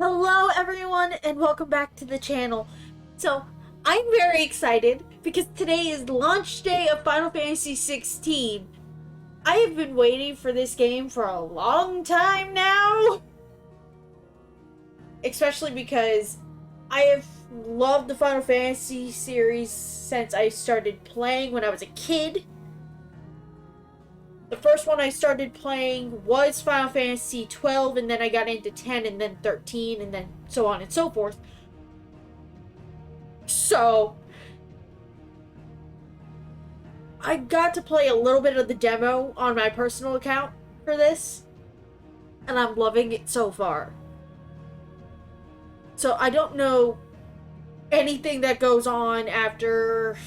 Hello everyone and welcome back to the channel. So, I'm very excited because today is launch day of Final Fantasy XVI. I have been waiting for this game for a long time now. Especially because I have loved the Final Fantasy series since I started playing when I was a kid. The first one I started playing was Final Fantasy XII, and then I got into 10, and then 13, and then so on and so forth. So, I got to play a little bit of the demo on my personal account for this, and I'm loving it so far. So, I don't know anything that goes on after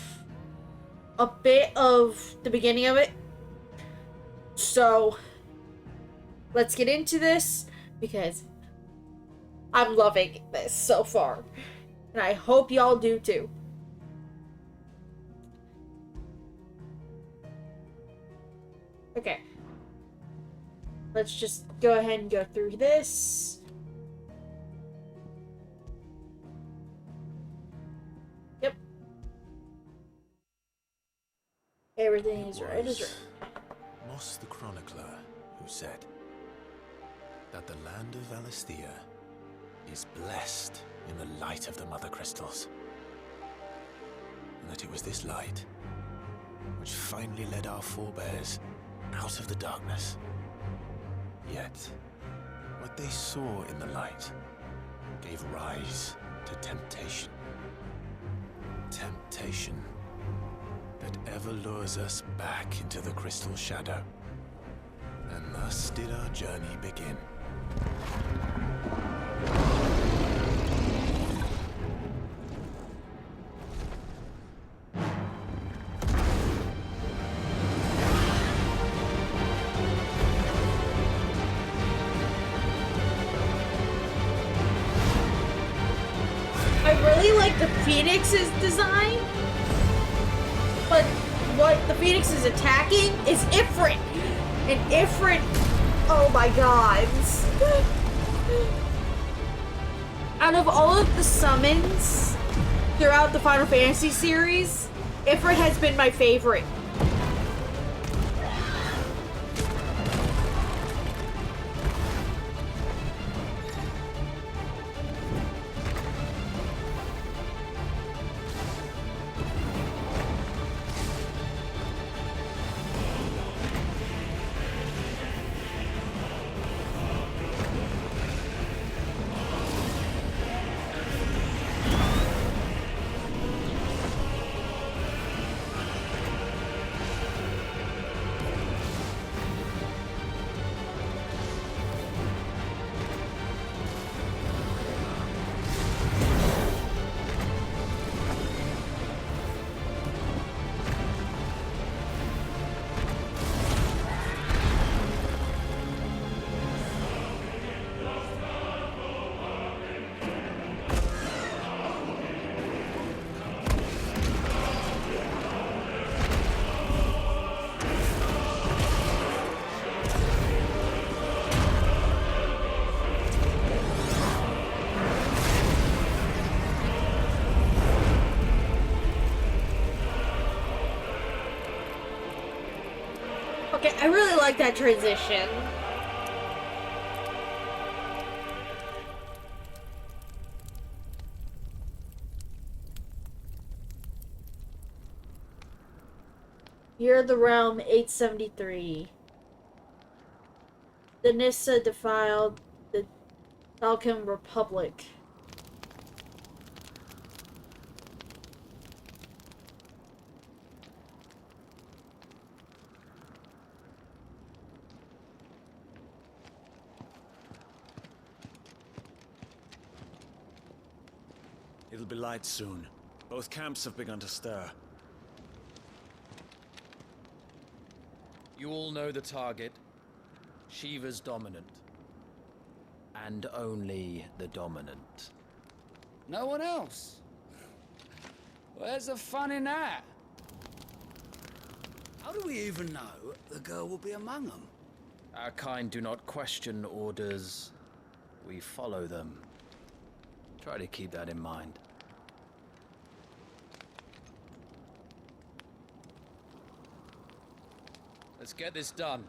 a bit of the beginning of it. So, let's get into this because I'm loving this so far. And I hope y'all do too. Okay. Let's just go ahead and go through this. Yep. Everything is right as right. Moss the Chronicler who said that the land of Valisthea is blessed in the light of the Mother Crystals, and that it was this light which finally led our forebears out of the darkness. Yet, what they saw in the light gave rise to temptation. Temptation that ever lures us back into the crystal shadow. And thus did our journey begin. I really like the Phoenix's design, but what the Phoenix is attacking is Ifrit. And Ifrit, oh my god. Out of all of the summons throughout the Final Fantasy series, Ifrit has been my favorite. Okay, I really like that transition. Year of the Realm 873. The Nissa defiled the Falcon Republic. It'll be light soon. Both camps have begun to stir. You all know the target. Shiva's dominant. And only the dominant. No one else? Where's the fun in that? How do we even know the girl will be among them? Our kind do not question orders. We follow them. Try to keep that in mind. Let's get this done.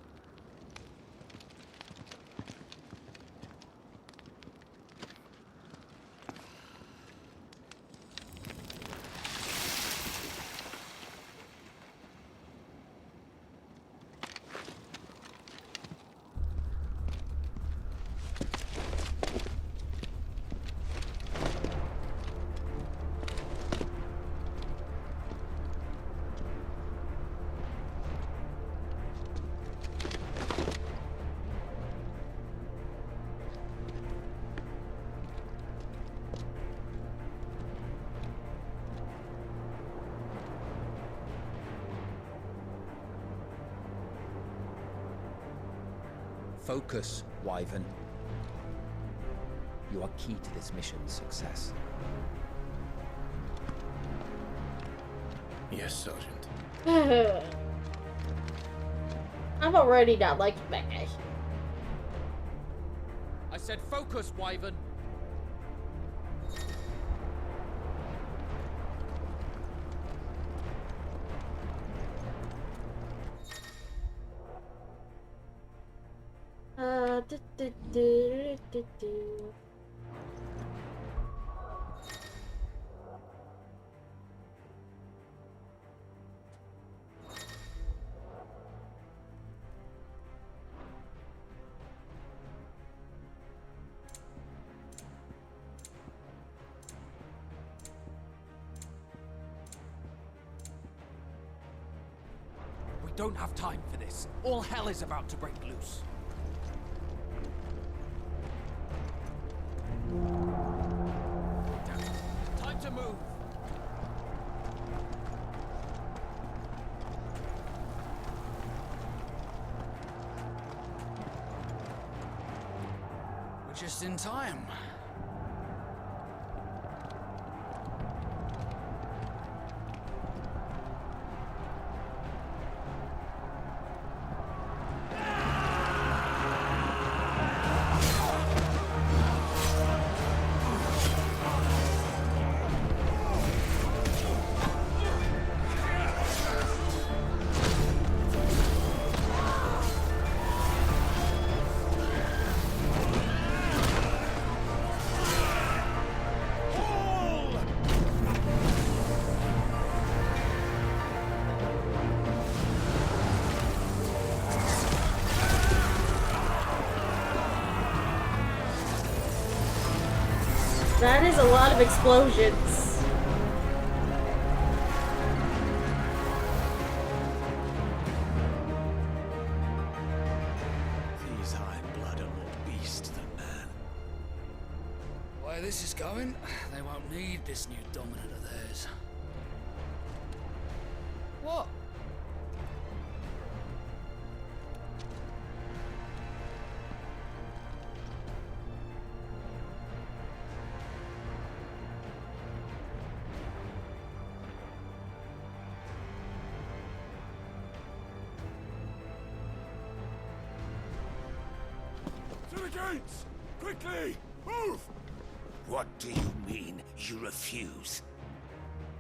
Focus, Wyvern. You are key to this mission's success. Yes, Sergeant. I'm already not liking that guy. I said focus, Wyvern. Do. We don't have time for this. All hell is about to break loose. Time to move. We're just in time. That is a lot of explosions. These Iron Blood are more beast than man. The way this is going, they won't need this new dominant of theirs. What? To the gates! Quickly! Move! What do you mean, you refuse?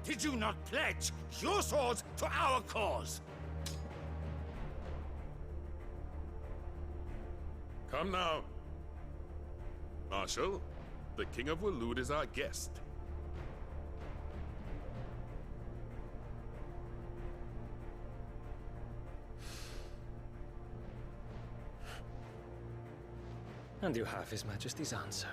Did you not pledge your swords to our cause? Come now. Marshal, the King of Waloed is our guest. And you have His Majesty's answer.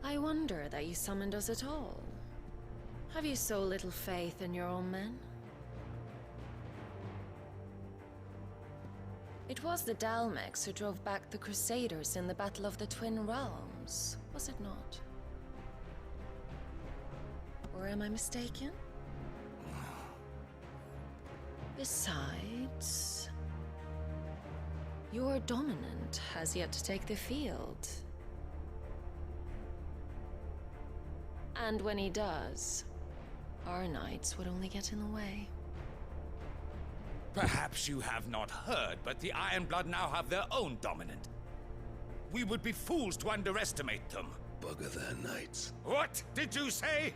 I wonder that you summoned us at all. Have you so little faith in your own men? It was the Dalmex who drove back the Crusaders in the Battle of the Twin Realms, was it not? Or am I mistaken? Besides, your dominant has yet to take the field. And when he does, our knights would only get in the way. Perhaps you have not heard, but the Ironblood now have their own dominant. We would be fools to underestimate them. Bugger their knights. What did you say?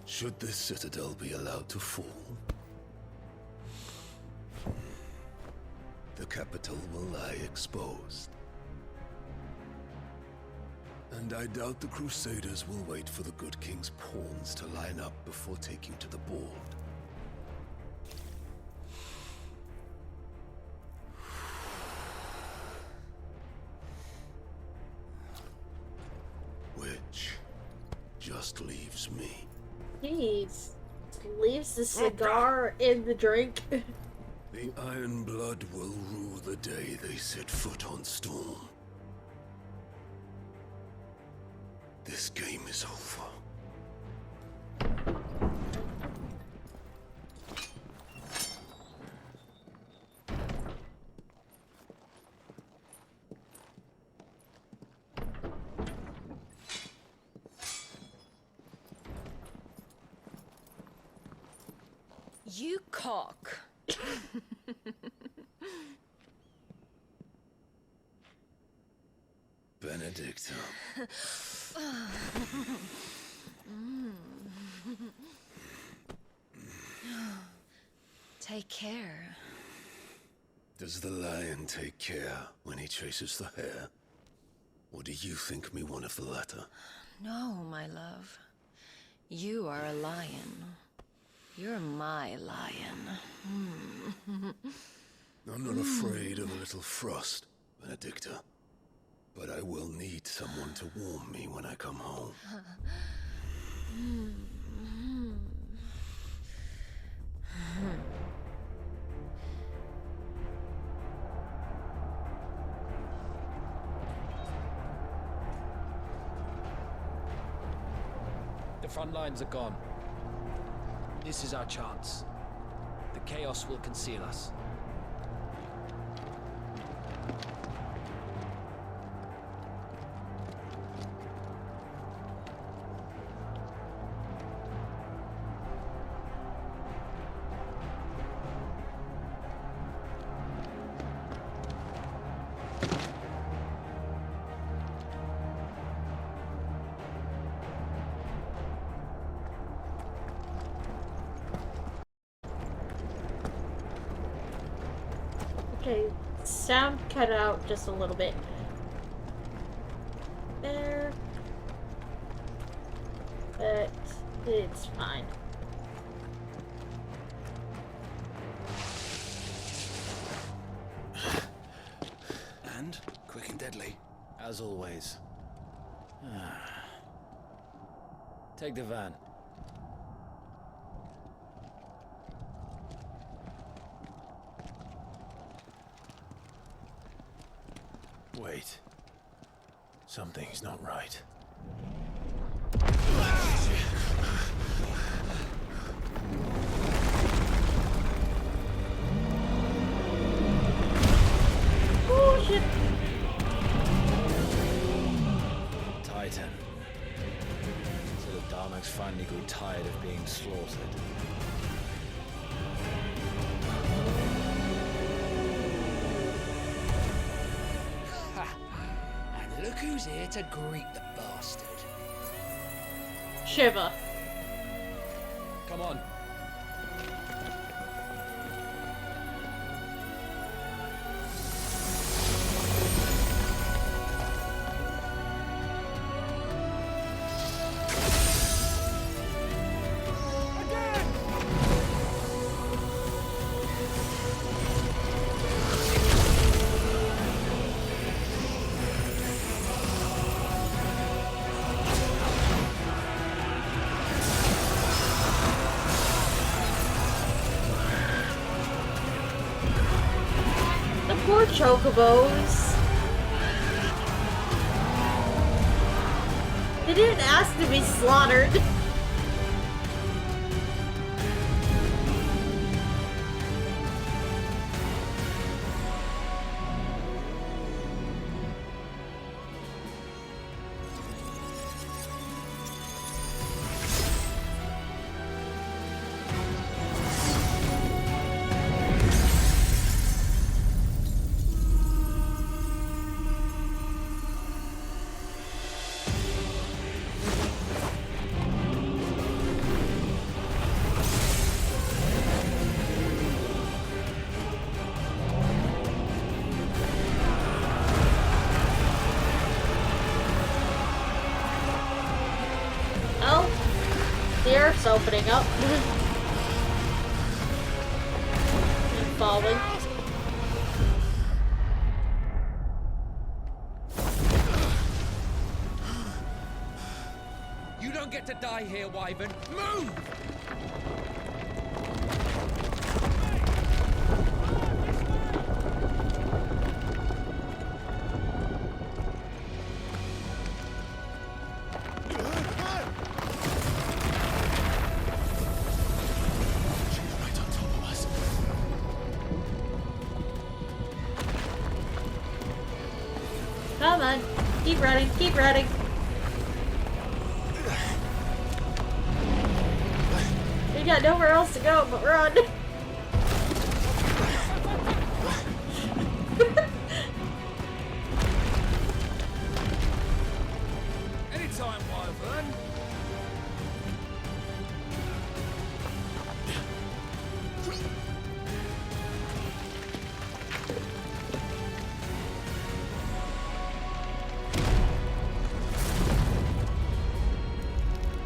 Should this citadel be allowed to fall, the capital will lie exposed. And I doubt the Crusaders will wait for the good king's pawns to line up before taking to the board. Which just leaves me. Jeez. Leaves the cigar in the drink. The Ironblood will rue the day they set foot on Storm. This game is over. You cock. Benedicta. Take care. Does the lion take care when he chases the hare? Or do you think me one of the latter? No, my love. You are a lion. You're my lion. I'm not afraid of a little frost, Benedicta. But I will need someone to warm me when I come home. The front lines are gone. This is our chance. The chaos will conceal us. Okay, sound cut out just a little bit. There. But it's fine. And quick and deadly. As always. Take the van. Wait. Something's not right. Oh shit! Titan. So the Dalmex finally grew tired of being slaughtered. And look who's here to greet the bastard. Shiva. Come on. chocobos. They didn't ask to be slaughtered. The earth's opening up. And falling. You don't get to die here, Wyvern. Move! Come on. Keep running. Keep running. We got nowhere else to go but run. Anytime, Wyvern.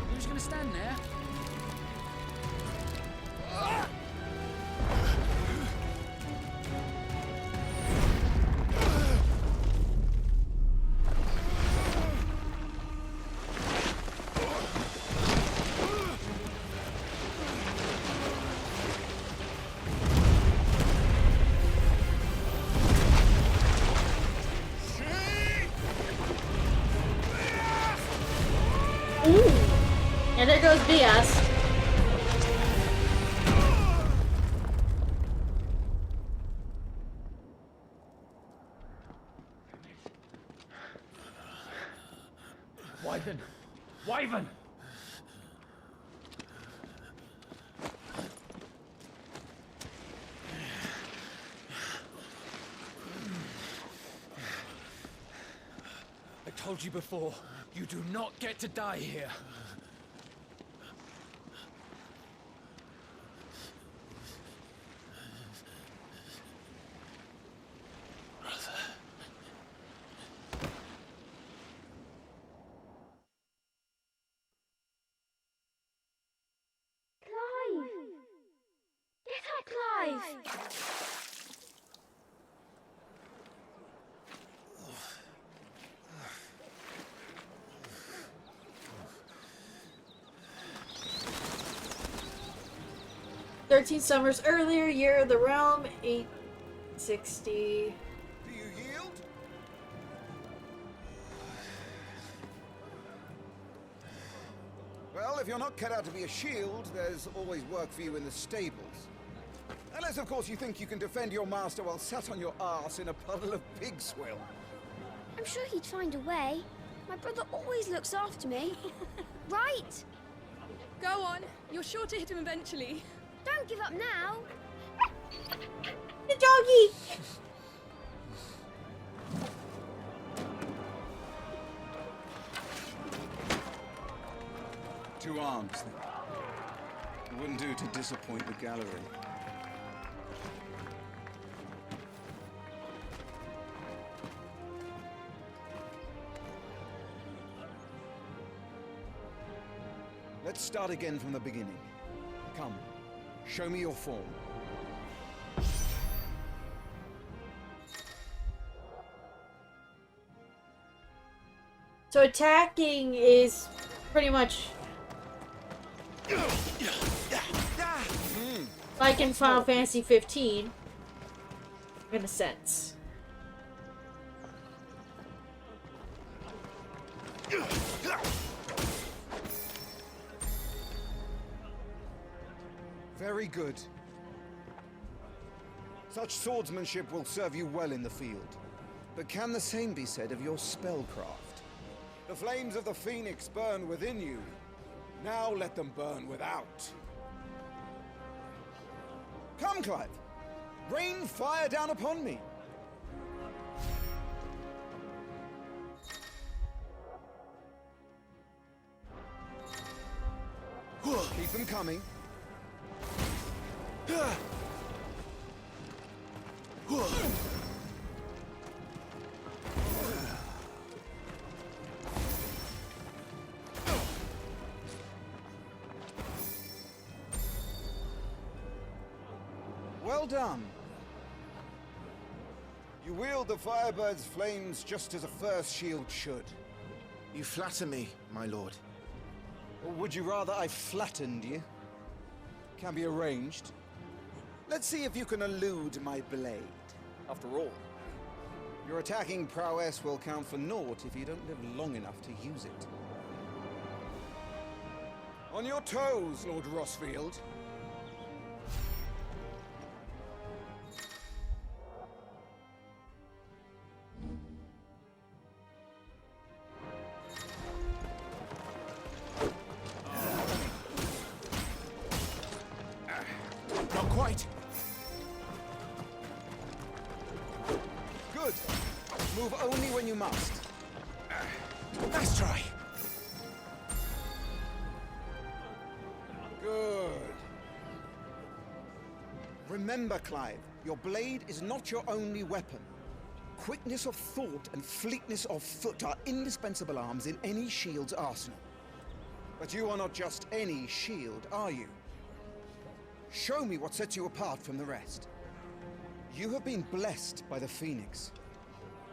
You're just gonna stand there? Ooh. And there goes BS. Wyvern! Wyvern! I told you before, you do not get to die here. Clive! 13 summers earlier, year of the realm, 860. Do you yield? Well, if you're not cut out to be a shield, there's always work for you in the stables. Unless, of course, you think you can defend your master while sat on your arse in a puddle of pig swill. I'm sure he'd find a way. My brother always looks after me. Right? Go on. You're sure to hit him eventually. Don't give up now. The doggy! 2 arms, then. It wouldn't do to disappoint the gallery. Let's start again from the beginning. Come, show me your form. So attacking is pretty much like in Final Fantasy XV, in a sense. Very good. Such swordsmanship will serve you well in the field. But can the same be said of your spellcraft? The flames of the Phoenix burn within you. Now let them burn without. Come, Clive. Rain fire down upon me. Keep them coming. Well done. You wield the Firebird's flames just as a first shield should. You flatter me, my lord. Or would you rather I flattened you? Can be arranged. Let's see if you can elude my blade. After all, your attacking prowess will count for naught if you don't live long enough to use it. On your toes, Lord Rossfield. Not quite. Good. Move only when you must. Nice try. Good. Remember, Clive, your blade is not your only weapon. Quickness of thought and fleetness of foot are indispensable arms in any shield's arsenal. But you are not just any shield, are you? Show me what sets you apart from the rest. You have been blessed by the Phoenix,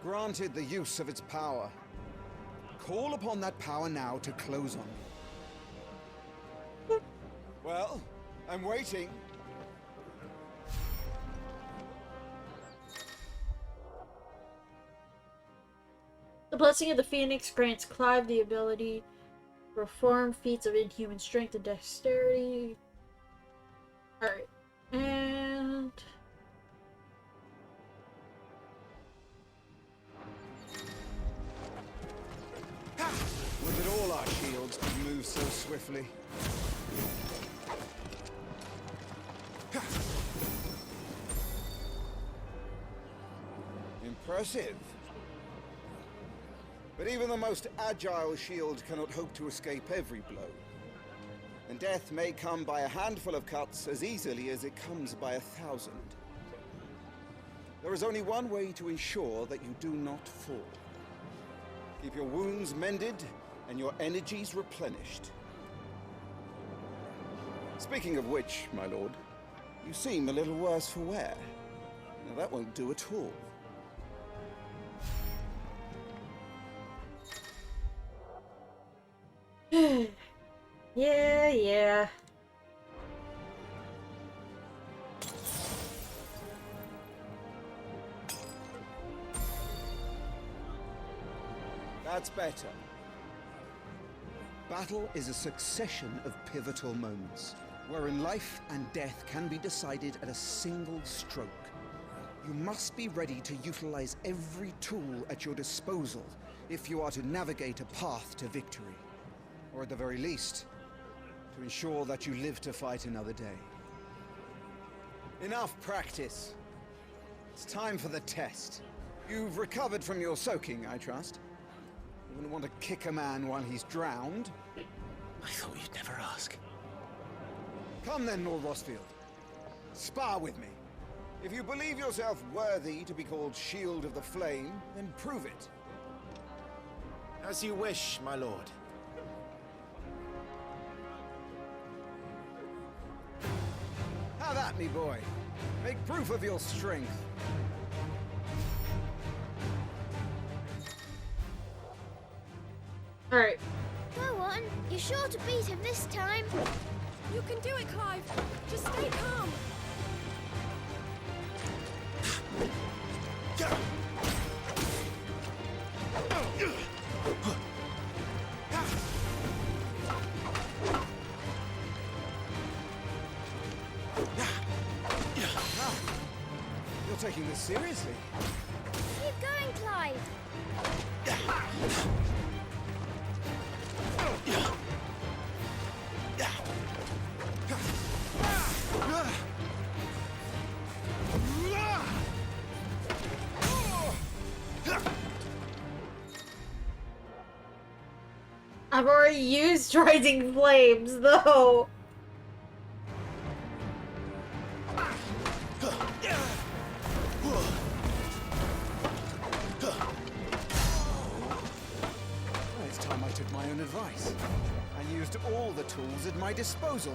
granted the use of its power. Call upon that power now to close on me. Well, I'm waiting. The blessing of the Phoenix grants Clive the ability to perform feats of inhuman strength and dexterity. Alright. And... Would that all our shields could move so swiftly. Impressive. But even the most agile shield cannot hope to escape every blow. And death may come by a handful of cuts as easily as it comes by 1,000. There is only one way to ensure that you do not fall. Keep your wounds mended and your energies replenished. Speaking of which, my lord, you seem a little worse for wear. Now that won't do at all. Yeah. That's better. Battle is a succession of pivotal moments, wherein life and death can be decided at a single stroke. You must be ready to utilize every tool at your disposal if you are to navigate a path to victory. Or at the very least, to ensure that you live to fight another day. Enough practice. It's time for the test. You've recovered from your soaking, I trust. You wouldn't want to kick a man while he's drowned. I thought you'd never ask. Come then, Lord Rossfield. Spar with me. If you believe yourself worthy to be called Shield of the Flame, then prove it. As you wish, my lord. Have at me, boy. Make proof of your strength. Alright. Go on. You're sure to beat him this time. You can do it, Clive. Just stay calm. taking this seriously. Keep going, Clive. I've already used Rising Flames, though. It's time I took my own advice and used all the tools at my disposal.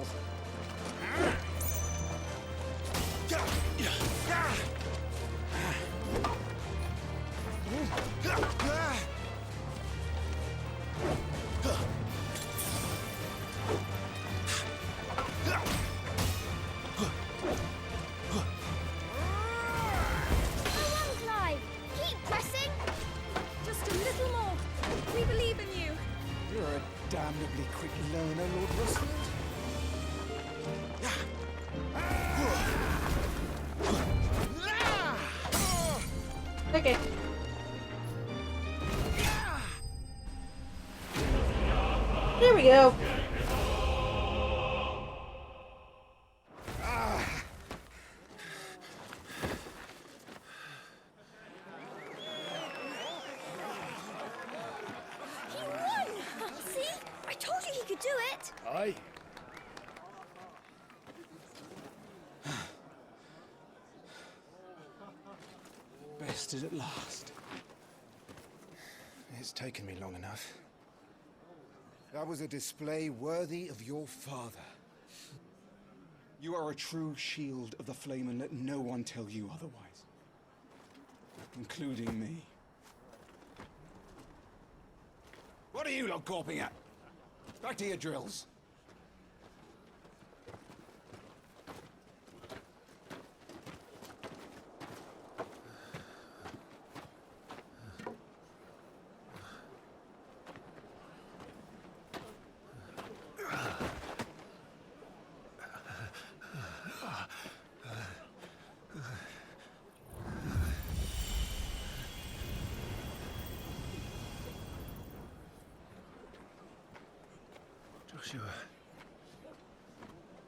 Damnably quick learner, Lord Rustfield. Okay. There we go. Aye. Bested at last. It's taken me long enough. That was a display worthy of your father. You are a true shield of the flame, and let no one tell you otherwise. Including me. What are you lot gawping at? Back to your drills. Joshua,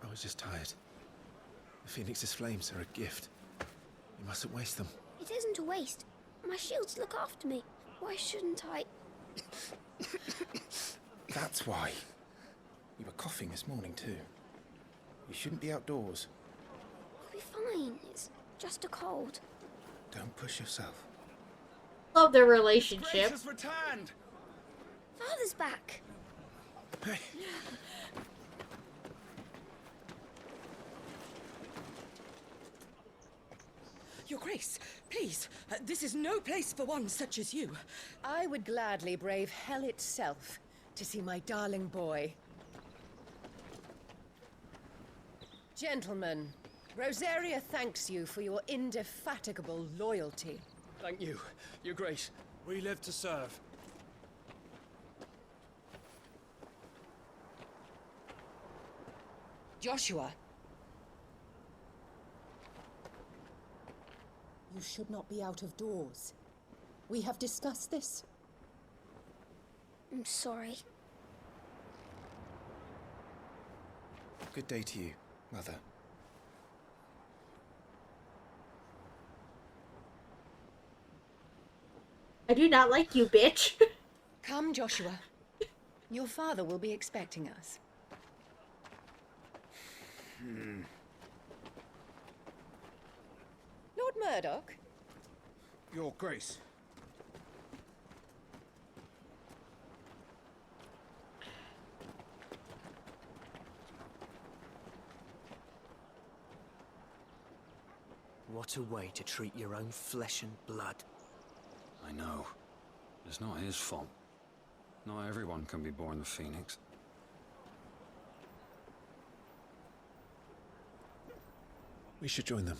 I was just tired. The Phoenix's flames are a gift. You mustn't waste them. It isn't a waste. My shields look after me. Why shouldn't I? That's why. You were coughing this morning too. You shouldn't be outdoors. I'll be fine. It's just a cold. Don't push yourself. Love their relationship. Grace has returned. Father's back. Hey. Your Grace, please, this is no place for one such as you. I would gladly brave hell itself to see my darling boy. Gentlemen, Rosaria thanks you for your indefatigable loyalty. Thank you, Your Grace. We live to serve. Joshua. You should not be out of doors. We have discussed this. I'm sorry. Good day to you, Mother. I do not like you, bitch. Come, Joshua. Your father will be expecting us. Lord Murdoch? Your Grace. What a way to treat your own flesh and blood. I know. It's not his fault. Not everyone can be born the Phoenix. We should join them.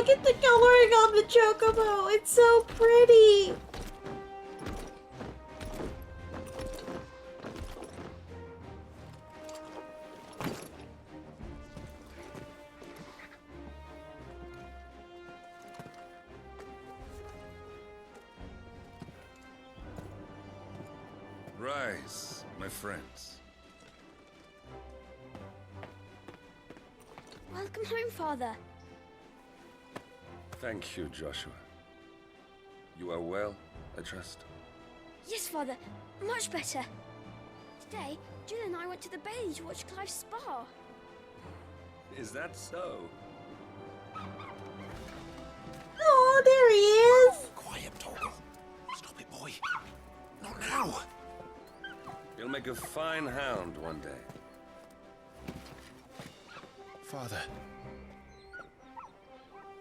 look at the coloring on the chocobo. It's so pretty. Rise, my friends. Welcome home, Father. Thank you, Joshua. You are well, I trust? Yes, Father. Much better. Today, Jill and I went to the Bailey to watch Clive's spa. Is that so? Oh, there he is. Quiet, Torgal. Stop it, boy. Not now. You'll make a fine hound one day. Father.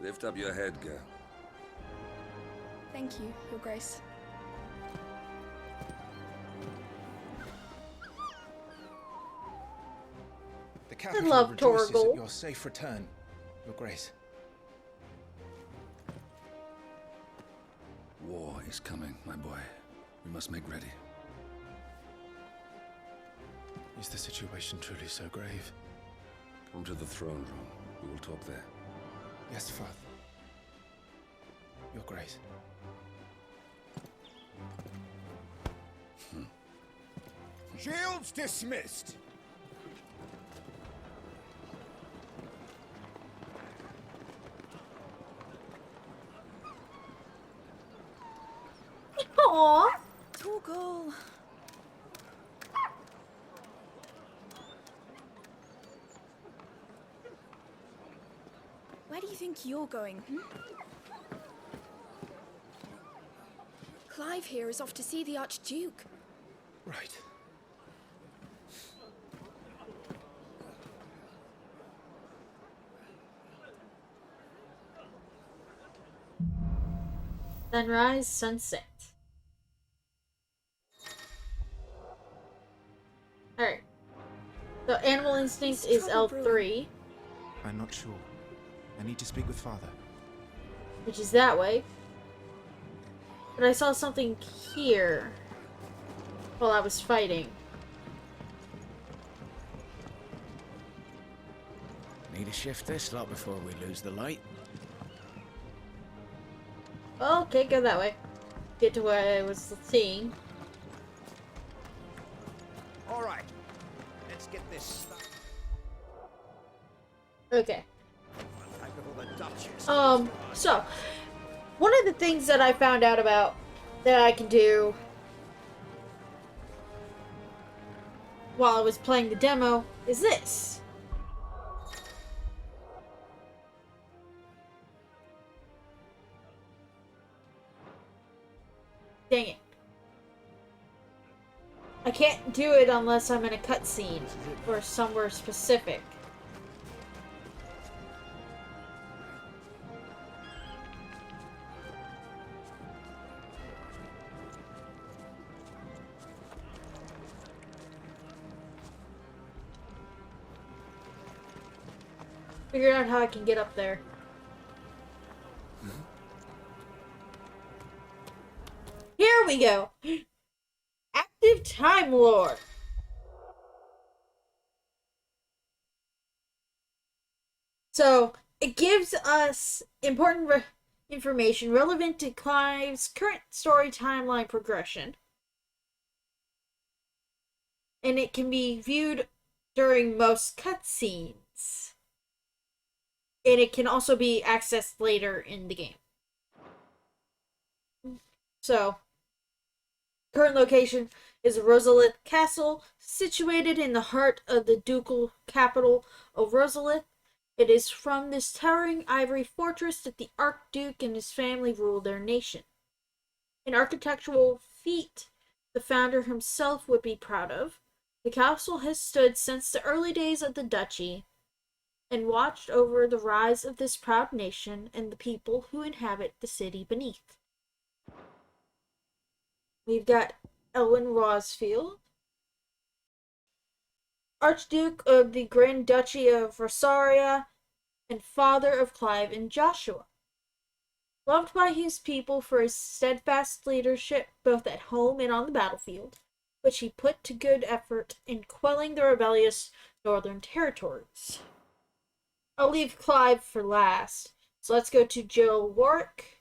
Lift up your head, girl. Thank you, Your Grace. The capital love rejoices Torgal. at your safe return, Your Grace. War is coming, my boy. We must make ready. Is the situation truly so grave? Come to the throne room. We will talk there. Yes, Father. Your Grace. Shields dismissed. Aww. Torgal. Where do you think you're going? Clive here is off to see the Archduke. Right. Sunrise, sunset. Alright. So Animal Instinct is L3, I'm not sure. I need to speak with Father. which is that way. But I saw something here while I was fighting. Need to shift this lot before we lose the light. Okay, go that way. Get to where I was seeing. All right, let's get this started. Okay. The Duchess. So, one of the things that I found out about that I can do while I was playing the demo is this. Dang it. I can't do it unless I'm in a cutscene or somewhere specific. Figure out how I can get up there. Here we go. Active Time Lord. So, it gives us important information relevant to Clive's current story timeline progression. And it can be viewed during most cutscenes. And it can also be accessed later in the game. So, current location is Rosalith Castle, situated in the heart of the ducal capital of Rosalith. It is from this towering ivory fortress that the Archduke and his family ruled their nation. An architectural feat the founder himself would be proud of. The castle has stood since the early days of the duchy and watched over the rise of this proud nation and the people who inhabit the city beneath. We've got Elwyn Rosfield, Archduke of the Grand Duchy of Rosaria, and father of Clive and Joshua. Loved by his people for his steadfast leadership both at home and on the battlefield, which he put to good effort in quelling the rebellious northern territories. I'll leave Clive for last, so let's go to Jill Warwick.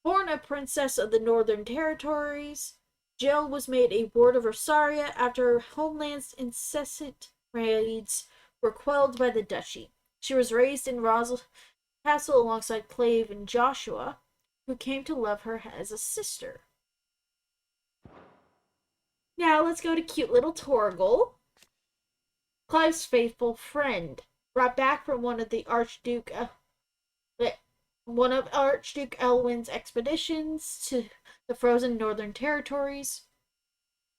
Born a princess of the Northern Territories, Jill was made a ward of Rosaria after her homeland's incessant raids were quelled by the duchy. She was raised in Rosal Castle alongside Clave and Joshua, who came to love her as a sister. Now let's go to cute little Torgal, Clive's faithful friend, brought back from one of Archduke Elwin's expeditions to the frozen northern territories,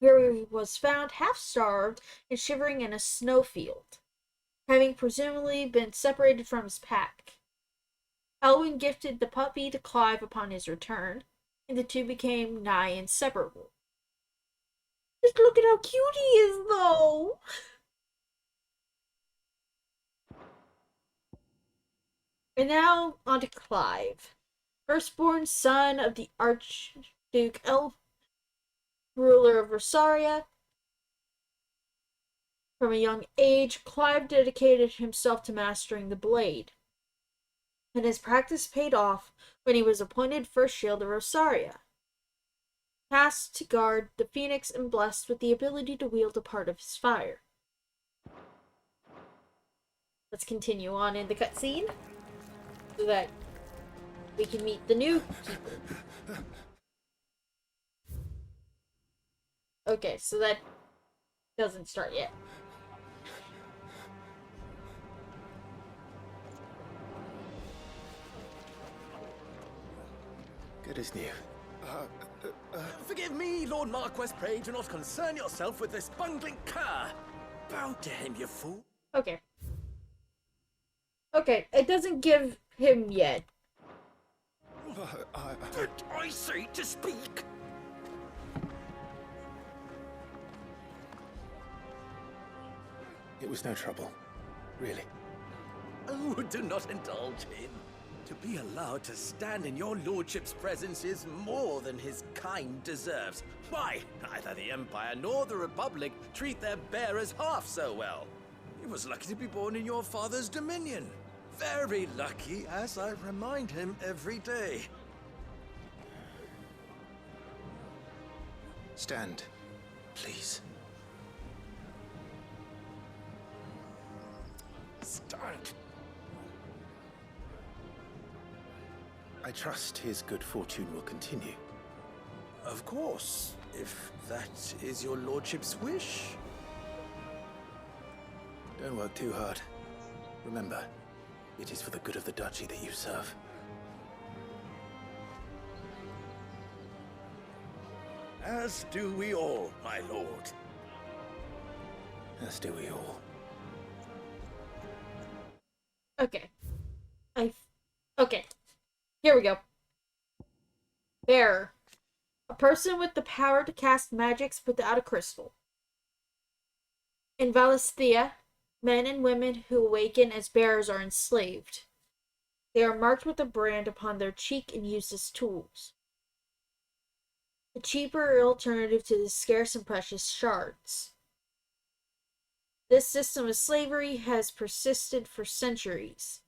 where he was found half-starved and shivering in a snowfield, having presumably been separated from his pack. Elwin gifted the puppy to Clive upon his return, and the two became nigh inseparable. Just look at how cute he is, though! And now, on to Clive. Firstborn son of the Archduke ruler of Rosaria. From a young age, Clive dedicated himself to mastering the blade, and his practice paid off when he was appointed First Shield of Rosaria, tasked to guard the Phoenix and blessed with the ability to wield a part of his fire. Let's continue on in the cutscene so that we can meet the new people. Okay, so that doesn't start yet. Good as new. Forgive me, Lord Marquess, pray do not concern yourself with this bungling cur. Bow to him, you fool. Okay. Okay, it doesn't give him yet. Did I say to speak? It was no trouble. Really. Oh, do not indulge him. To be allowed to stand in your lordship's presence is more than his kind deserves. Why, neither the Empire nor the Republic treat their bearers half so well. He was lucky to be born in your father's dominion. Very lucky, as I remind him every day. Stand, please. Stand. I trust his good fortune will continue. Of course, if that is your lordship's wish. Don't work too hard. Remember, it is for the good of the duchy that you serve. As do we all, my lord. As do we all. Okay. Okay. Here we go. Bearer. A person with the power to cast magics without a crystal. In Valisthea, men and women who awaken as bearers are enslaved. They are marked with a brand upon their cheek and used as tools. A cheaper alternative to the scarce and precious shards. This system of slavery has persisted for centuries,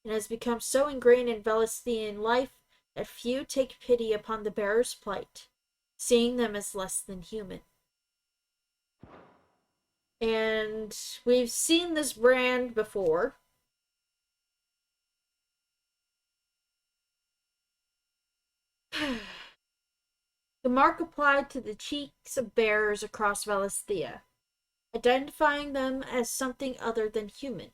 and has become so ingrained in Valisthean life that few take pity upon the bearer's plight, seeing them as less than human. And we've seen this brand before. The mark applied to the cheeks of bearers across Valisthea, identifying them as something other than human.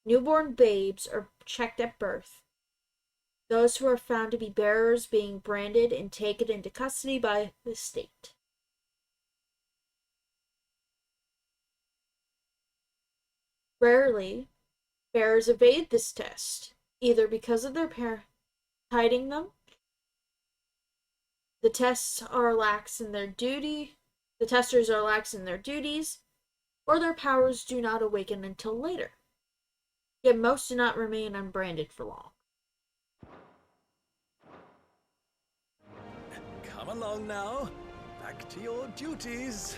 Newborn babes are checked at birth. Those who are found to be bearers being branded and taken into custody by the state. Rarely, bearers evade this test, either because of their parents hiding them, the testers are lax in their duties, or their powers do not awaken until later. Yet most do not remain unbranded for long. Come along now. Back to your duties.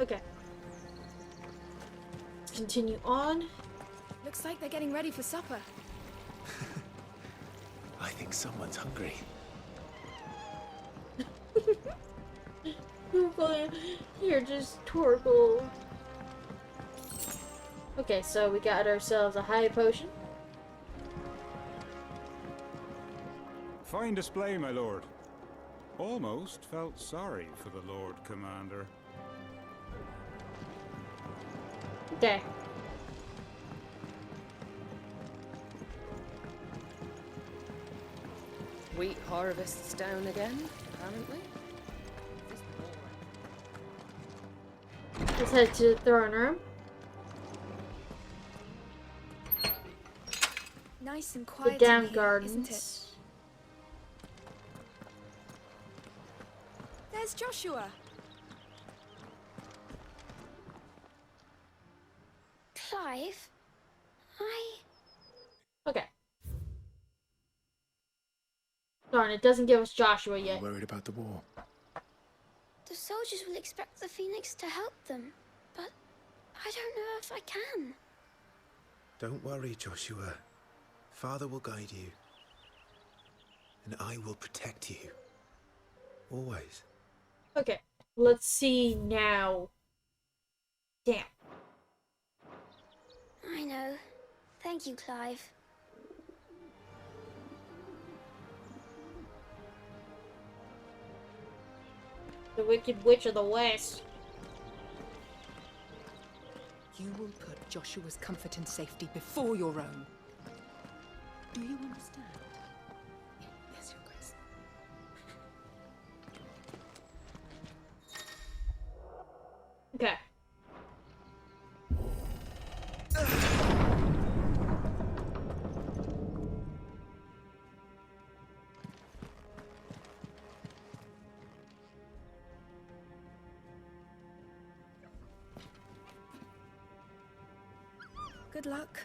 Okay. Let's continue on. Looks like they're getting ready for supper. I think someone's hungry. You're just Torgal. Okay, so we got ourselves a high potion. Fine display, my lord. Almost felt sorry for the Lord Commander. Okay. Wheat harvest's down again, apparently. Let's head to the throne room. Nice and The quiet down in here, gardens. isn't it? There's Joshua. Clive? Okay. Darn, it doesn't give us Joshua yet. Worried about the war? The soldiers will expect the Phoenix to help them, but I don't know if I can. Don't worry, Joshua. Father will guide you. And I will protect you. Always. Okay, let's see now. Damn. I know. Thank you, Clive. The Wicked Witch of the West. You will put Joshua's comfort and safety before your own. Do you understand? Yes, Your Grace. Okay. Good luck.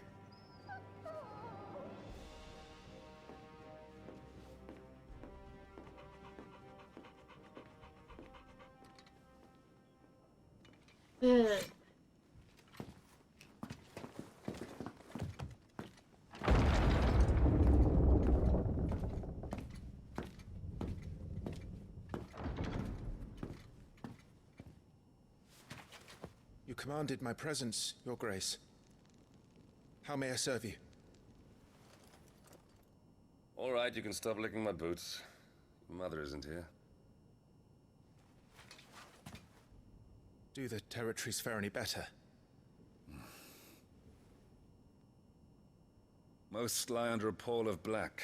Ugh. You commanded my presence, Your Grace. How may I serve you? All right, you can stop licking my boots. Your mother isn't here. Do the territories fare any better? Most lie under a pall of black.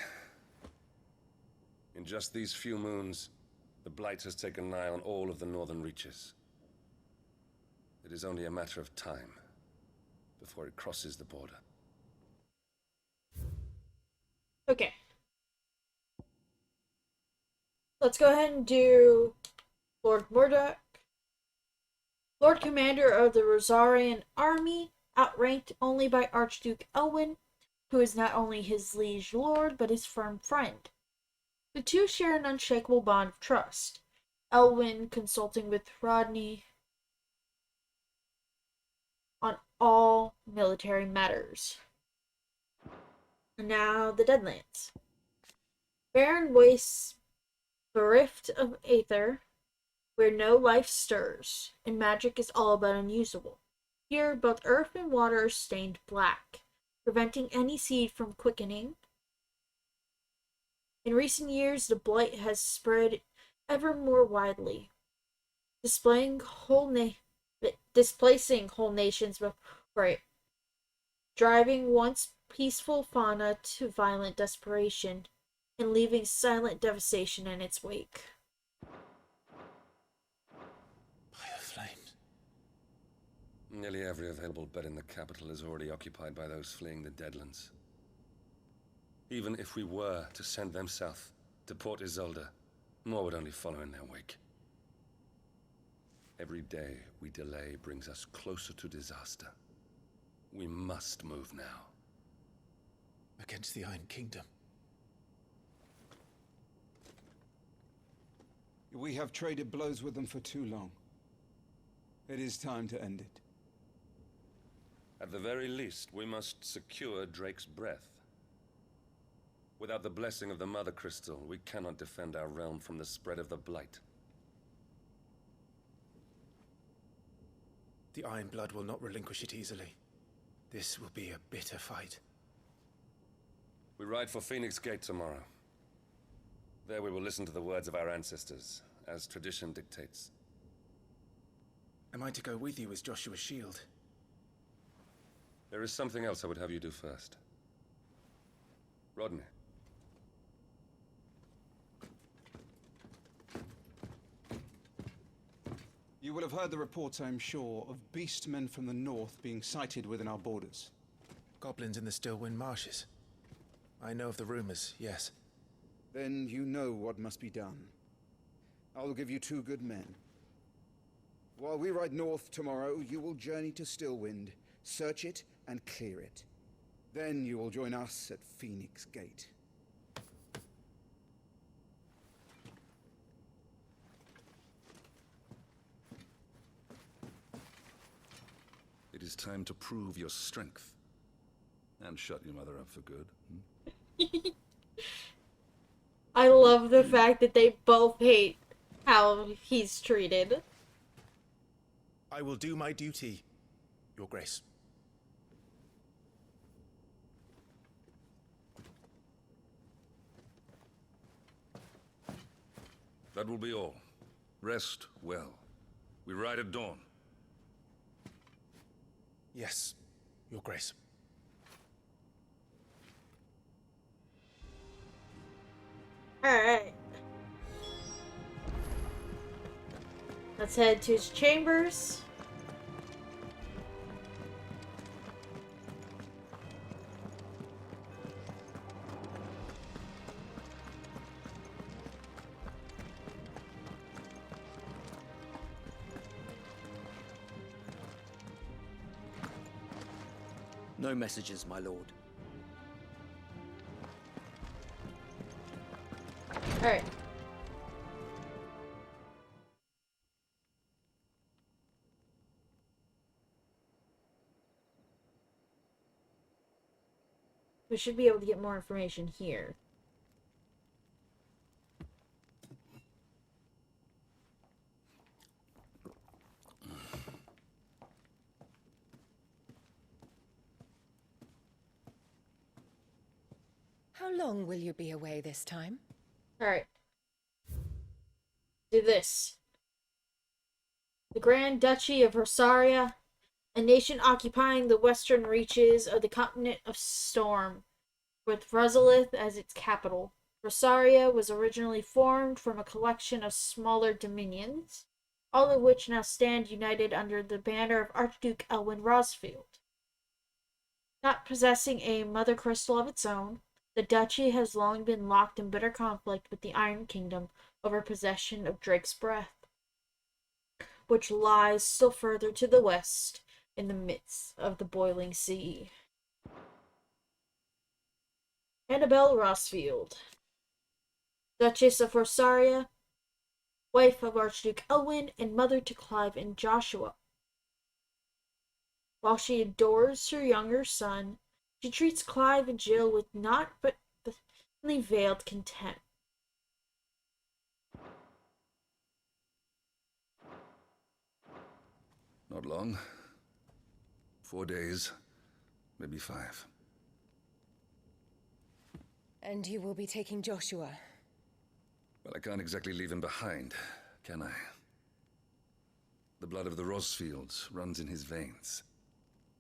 In just these few moons, the Blight has taken nigh on all of the northern reaches. It is only a matter of time before it crosses the border. Okay. Let's go ahead and do Lord Murdoch. Lord Commander of the Rosarian Army, outranked only by Archduke Elwyn, who is not only his liege lord, but his firm friend. The two share an unshakable bond of trust, Elwyn consulting with Rodney on all military matters. And now the Deadlands. Barren wastes bereft of aether, where no life stirs, and magic is all but unusable. Here, both earth and water are stained black, preventing any seed from quickening. In recent years, the blight has spread ever more widely, displacing whole nations before it, driving once peaceful fauna to violent desperation, and leaving silent devastation in its wake. By the flame. Nearly every available bed in the capital is already occupied by those fleeing the Deadlands. Even if we were to send them south, to Port Isolde, more would only follow in their wake. Every day we delay brings us closer to disaster. We must move now. Against the Iron Kingdom. We have traded blows with them for too long. It is time to end it. At the very least, we must secure Drake's breath. Without the blessing of the Mother Crystal, we cannot defend our realm from the spread of the Blight. The Iron Blood will not relinquish it easily. This will be a bitter fight. We ride for Phoenix Gate tomorrow. There we will listen to the words of our ancestors, as tradition dictates. Am I to go with you as Joshua's shield? There is something else I would have you do first. Rodney. You will have heard the reports, I am sure, of beastmen from the north being sighted within our borders. Goblins in the Stillwind Marshes. I know of the rumors, yes. Then you know what must be done. I will give you 2 good men. While we ride north tomorrow, you will journey to Stillwind, search it and clear it. Then you will join us at Phoenix Gate. It is time to prove your strength. And shut your mother up for good. I love the fact that they both hate how he's treated. I will do my duty, Your Grace. That will be all. Rest well. We ride at dawn. Yes, Your Grace. Alright. Let's head to his chambers. No messages, my lord. Alright. We should be able to get more information here. How long will you be away this time? Alright. Do this. The Grand Duchy of Rosaria, a nation occupying the western reaches of the continent of Storm, with Rosalith as its capital. Rosaria was originally formed from a collection of smaller dominions, all of which now stand united under the banner of Archduke Elwyn Rosfield. Not possessing a mother crystal of its own, the duchy has long been locked in bitter conflict with the Iron Kingdom over possession of Drake's Breath, which lies still further to the west in the midst of the boiling sea. Annabelle Rosfield, Duchess of Rosaria, wife of Archduke Elwyn and mother to Clive and Joshua. While she adores her younger son, she treats Clive and Jill with not but thinly veiled contempt. Not long. 4 days, maybe 5. And you will be taking Joshua? Well, I can't exactly leave him behind, can I? The blood of the Rosfields runs in his veins.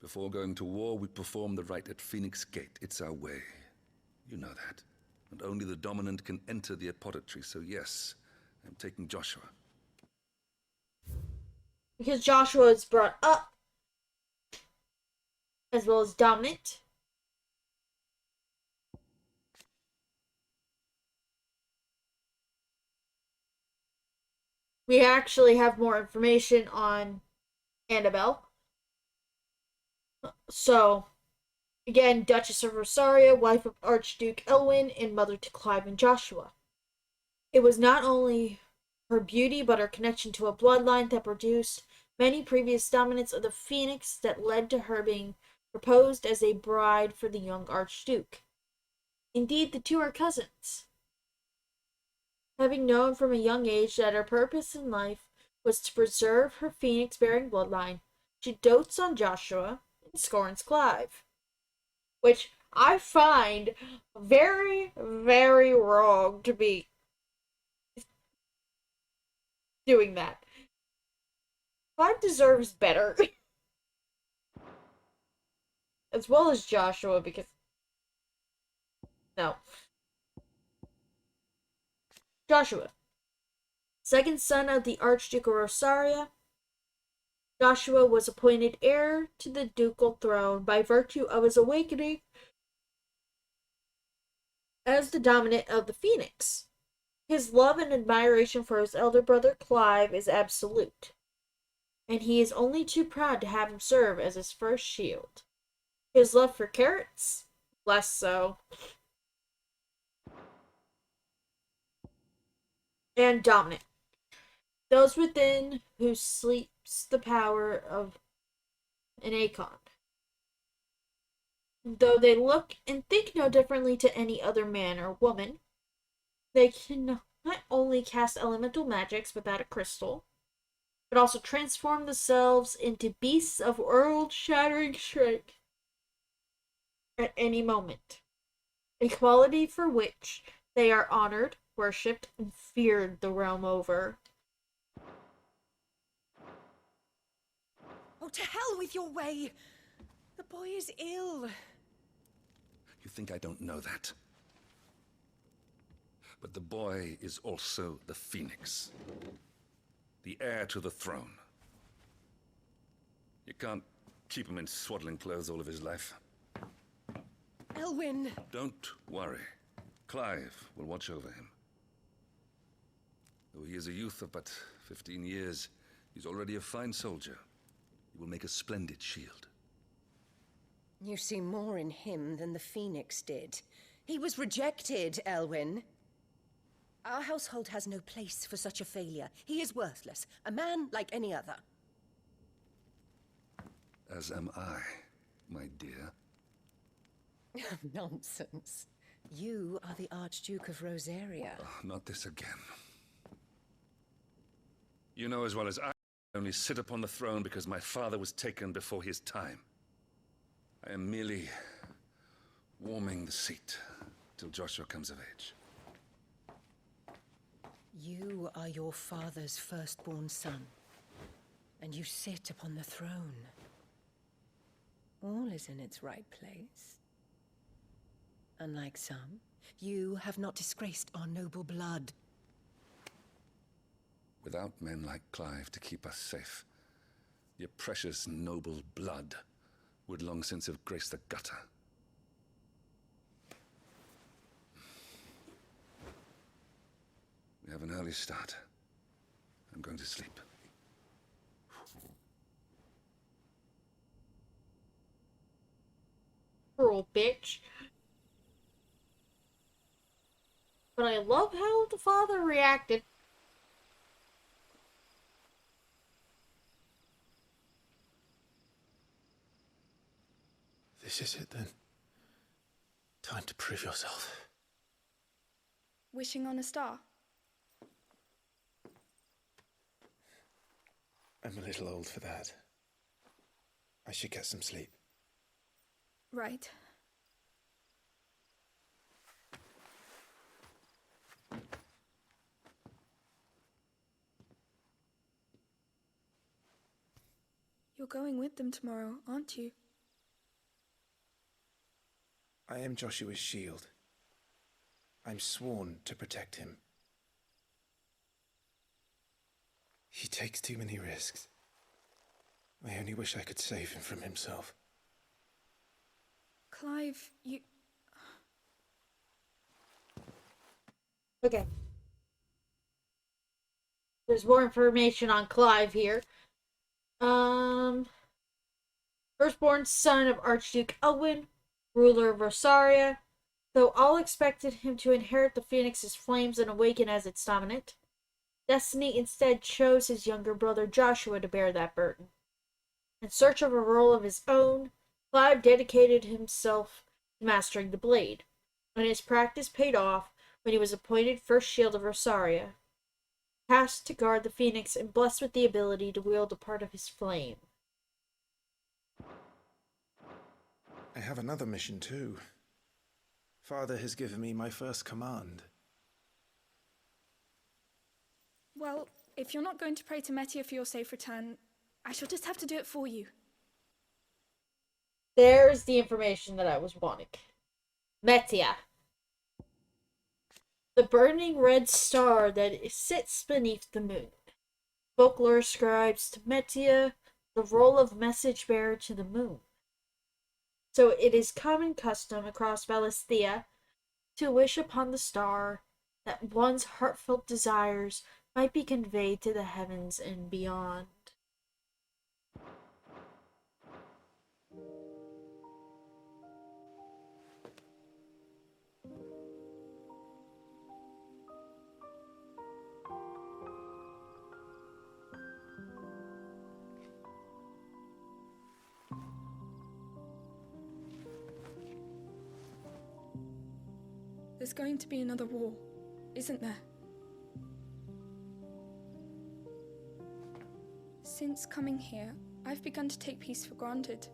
Before going to war, we perform the rite at Phoenix Gate. It's our way. You know that. And only the dominant can enter the apothecary, so yes, I'm taking Joshua. Because Joshua is brought up as well as Dominant. We actually have more information on Annabelle. So, again, Duchess of Rosaria, wife of Archduke Elwyn, and mother to Clive and Joshua. It was not only her beauty, but her connection to a bloodline that produced many previous dominants of the Phoenix that led to her being proposed as a bride for the young Archduke. Indeed, the two are cousins. Having known from a young age that her purpose in life was to preserve her Phoenix-bearing bloodline, she dotes on Joshua and scorns Clive, which I find very, very wrong to be doing that. Clive deserves better. As well as Joshua, because... No. Joshua. Second son of the Archduke of Rosaria, Joshua was appointed heir to the ducal throne by virtue of his awakening as the dominant of the Phoenix. His love and admiration for his elder brother Clive is absolute, and he is only too proud to have him serve as his first shield. His love for carrots? Less so. And Dominant. Those within who sleeps the power of an Akon. Though they look and think no differently to any other man or woman, they can not only cast elemental magics without a crystal, but also transform themselves into beasts of world-shattering strength at any moment. A quality for which they are honored, worshipped, and feared the realm over. Oh, to hell with your way! The boy is ill. You think I don't know that? But the boy is also the Phoenix. The heir to the throne. You can't keep him in swaddling clothes all of his life. Elwyn! Don't worry. Clive will watch over him. Though he is a youth of but 15 years, he's already a fine soldier. He will make a splendid shield. You see more in him than the Phoenix did. He was rejected, Elwyn. Our household has no place for such a failure. He is worthless, a man like any other. As am I, my dear. Nonsense. You are the Archduke of Rosaria. Oh, not this again. You know as well as I only sit upon the throne because my father was taken before his time. I am merely warming the seat till Joshua comes of age. You are your father's firstborn son, and you sit upon the throne. All is in its right place. Unlike some, you have not disgraced our noble blood. Without men like Clive to keep us safe, your precious noble blood would long since have graced the gutter. We have an early start. I'm going to sleep. Poor old bitch. But I love how the father reacted. This is it then. Time to prove yourself. Wishing on a star? I'm a little old for that. I should get some sleep. Right. You're going with them tomorrow, aren't you? I am Joshua's shield. I'm sworn to protect him. He takes too many risks. I only wish I could save him from himself. Clive, you... Okay. There's more information on Clive here. Firstborn son of Archduke Elwyn, ruler of Rosaria. Though all expected him to inherit the Phoenix's flames and awaken as its dominant, destiny instead chose his younger brother Joshua to bear that burden. In search of a role of his own, Clive dedicated himself to mastering the blade, and his practice paid off when he was appointed First Shield of Rosaria, tasked to guard the Phoenix and blessed with the ability to wield a part of his flame. I have another mission too. Father has given me my first command. Well, if you're not going to pray to Metia for your safe return, I shall just have to do it for you. There's the information that I was wanting. Metia. The burning red star that sits beneath the moon. Folklore ascribes to Metia the role of message bearer to the moon. So it is common custom across Valisthea to wish upon the star that one's heartfelt desires might be conveyed to the heavens and beyond. There's going to be another war, isn't there? Since coming here, I've begun to take peace for granted.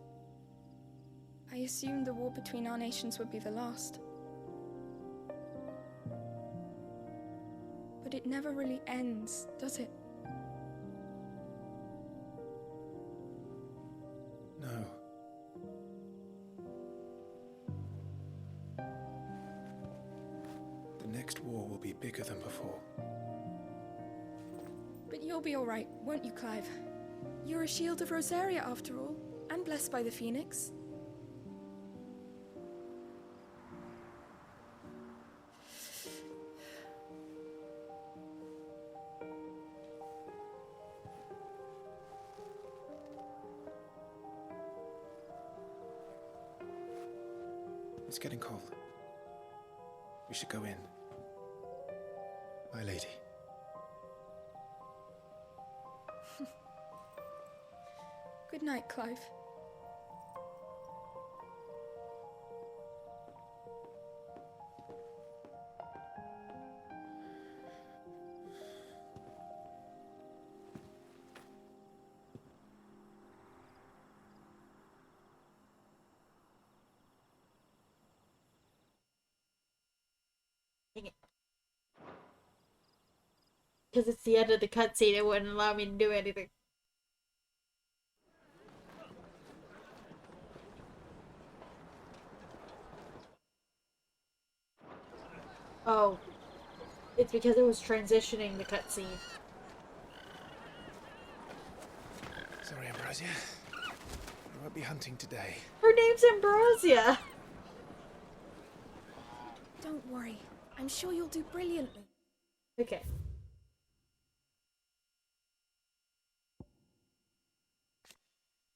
I assumed the war between our nations would be the last. But it never really ends, does it? No. The next war will be bigger than before. But you'll be alright, won't you, Clive? You're a shield of Rosaria after all, and blessed by the Phoenix. It's getting cold. We should go in. My lady. Good night, Clive. Because it's the end of the cutscene, it wouldn't allow me to do anything. Oh. It's because it was transitioning the cutscene. Sorry, Ambrosia. I won't be hunting today. Her name's Ambrosia! Don't worry. I'm sure you'll do brilliantly. Okay.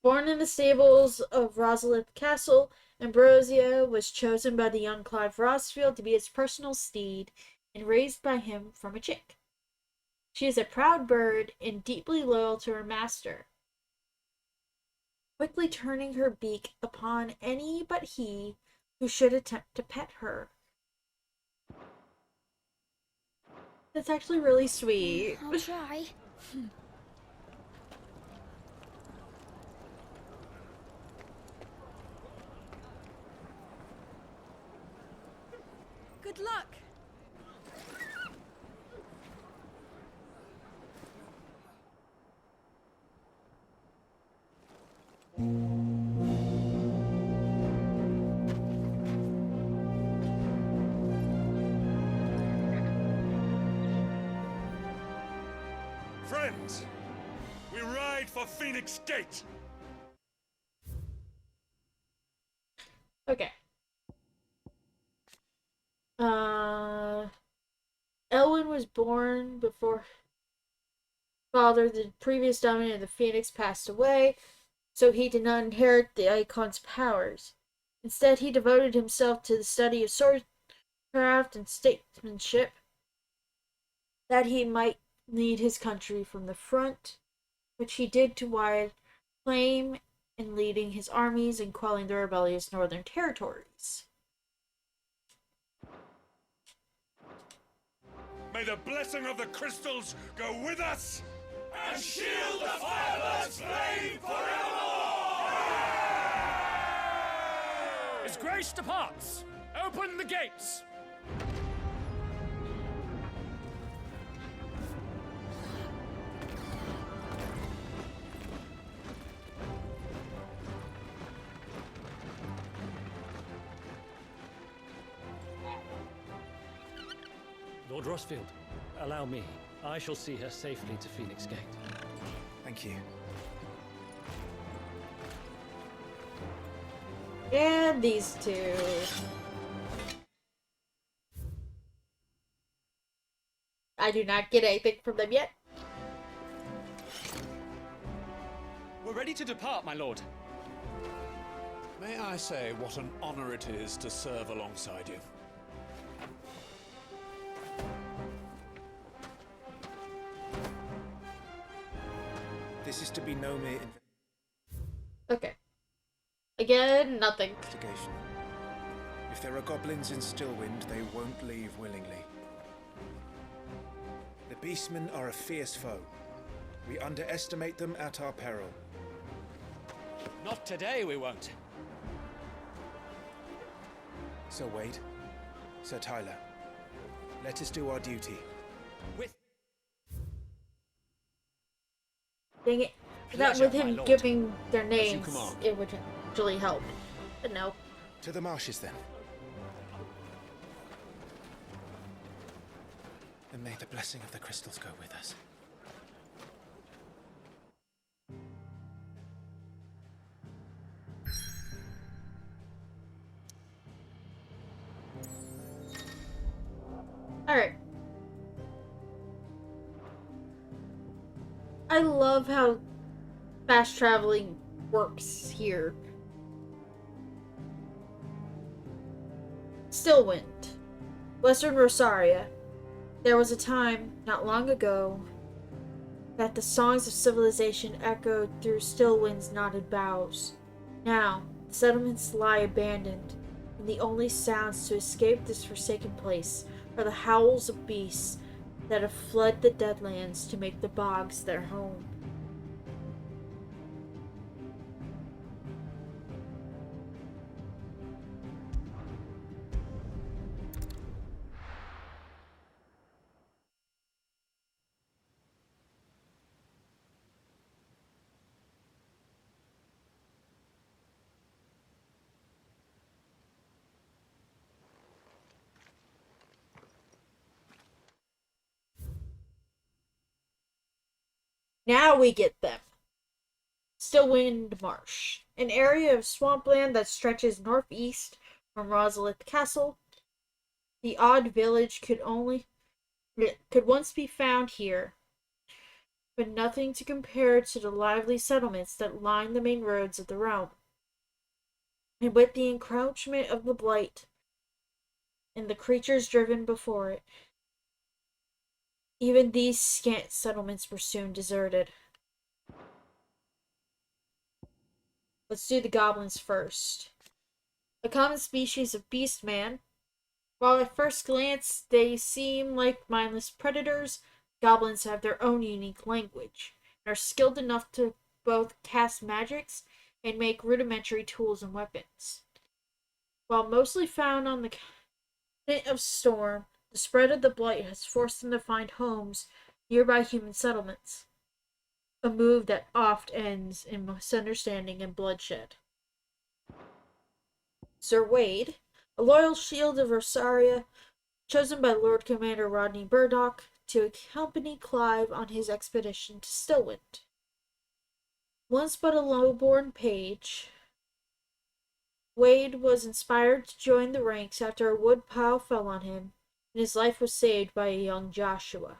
Born in the stables of Rosalith Castle, Ambrosia was chosen by the young Clive Rosfield to be his personal steed and raised by him from a chick. She is a proud bird and deeply loyal to her master, quickly turning her beak upon any but he who should attempt to pet her. That's actually really sweet. I'll try. Good luck! Friends, we ride for Phoenix Gate! Okay. Elwyn was born before father, the previous dominant of the Phoenix, passed away, so he did not inherit the Icon's powers. Instead, he devoted himself to the study of swordcraft and statesmanship, that he might lead his country from the front, which he did to wide acclaim in leading his armies and quelling the rebellious northern territories. May the blessing of the crystals go with us! And shield the Firebird's flame forevermore! His Grace departs! Open the gates! Lord Rossfield, allow me. I shall see her safely to Phoenix Gate. Thank you. And these two. I do not get anything from them yet. We're ready to depart, my lord. May I say what an honor it is to serve alongside you? This is to be no mere Okay. Again, nothing. investigation. If there are goblins in Stillwind, they won't leave willingly. The Beastmen are a fierce foe. We underestimate them at our peril. Not today, we won't. Sir Wade, Sir Tyler, let us do our duty. Dang it. That Pleasure, with my him lord. giving their As you names, command. it would actually help. But no. To the marshes, then. And may the blessing of the crystals go with us. Alright. I love how fast traveling works here. Stillwind. Western Rosaria. There was a time, not long ago, that the songs of civilization echoed through Stillwind's knotted boughs. Now, the settlements lie abandoned, and the only sounds to escape this forsaken place are the howls of beasts that have fled the deadlands to make the bogs their home. Now we get them. Stillwind Marsh, an area of swampland that stretches northeast from Rosalith Castle. The odd village could once be found here, but nothing to compare to the lively settlements that line the main roads of the realm. And with the encroachment of the blight and the creatures driven before it, even these scant settlements were soon deserted. Let's do the goblins first. A common species of beast man. While at first glance they seem like mindless predators, goblins have their own unique language, and are skilled enough to both cast magics and make rudimentary tools and weapons. While mostly found on the continent of Storm, the spread of the blight has forced them to find homes nearby human settlements, a move that oft ends in misunderstanding and bloodshed. Sir Wade, a loyal shield of Rosaria, chosen by Lord Commander Rodney Burdock to accompany Clive on his expedition to Stillwind. Once but a low-born page, Wade was inspired to join the ranks after a wood pile fell on him, and his life was saved by a young Joshua.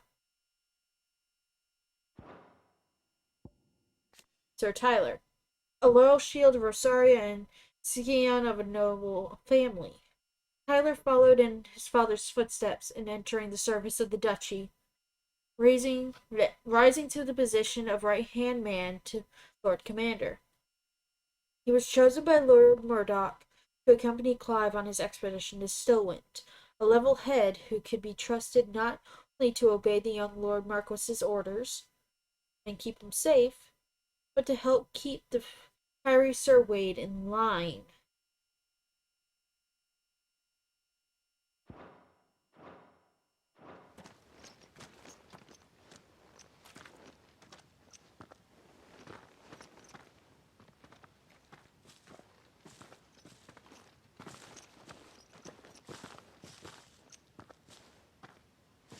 Sir Tyler, a loyal shield of Rosaria and scion of a noble family. Tyler followed in his father's footsteps in entering the service of the duchy, rising to the position of right-hand man to Lord Commander. He was chosen by Lord Murdoch to accompany Clive on his expedition to Stillwind, a level head who could be trusted not only to obey the young Lord Marquis's orders and keep him safe, but to help keep the fiery Sir Wade in line.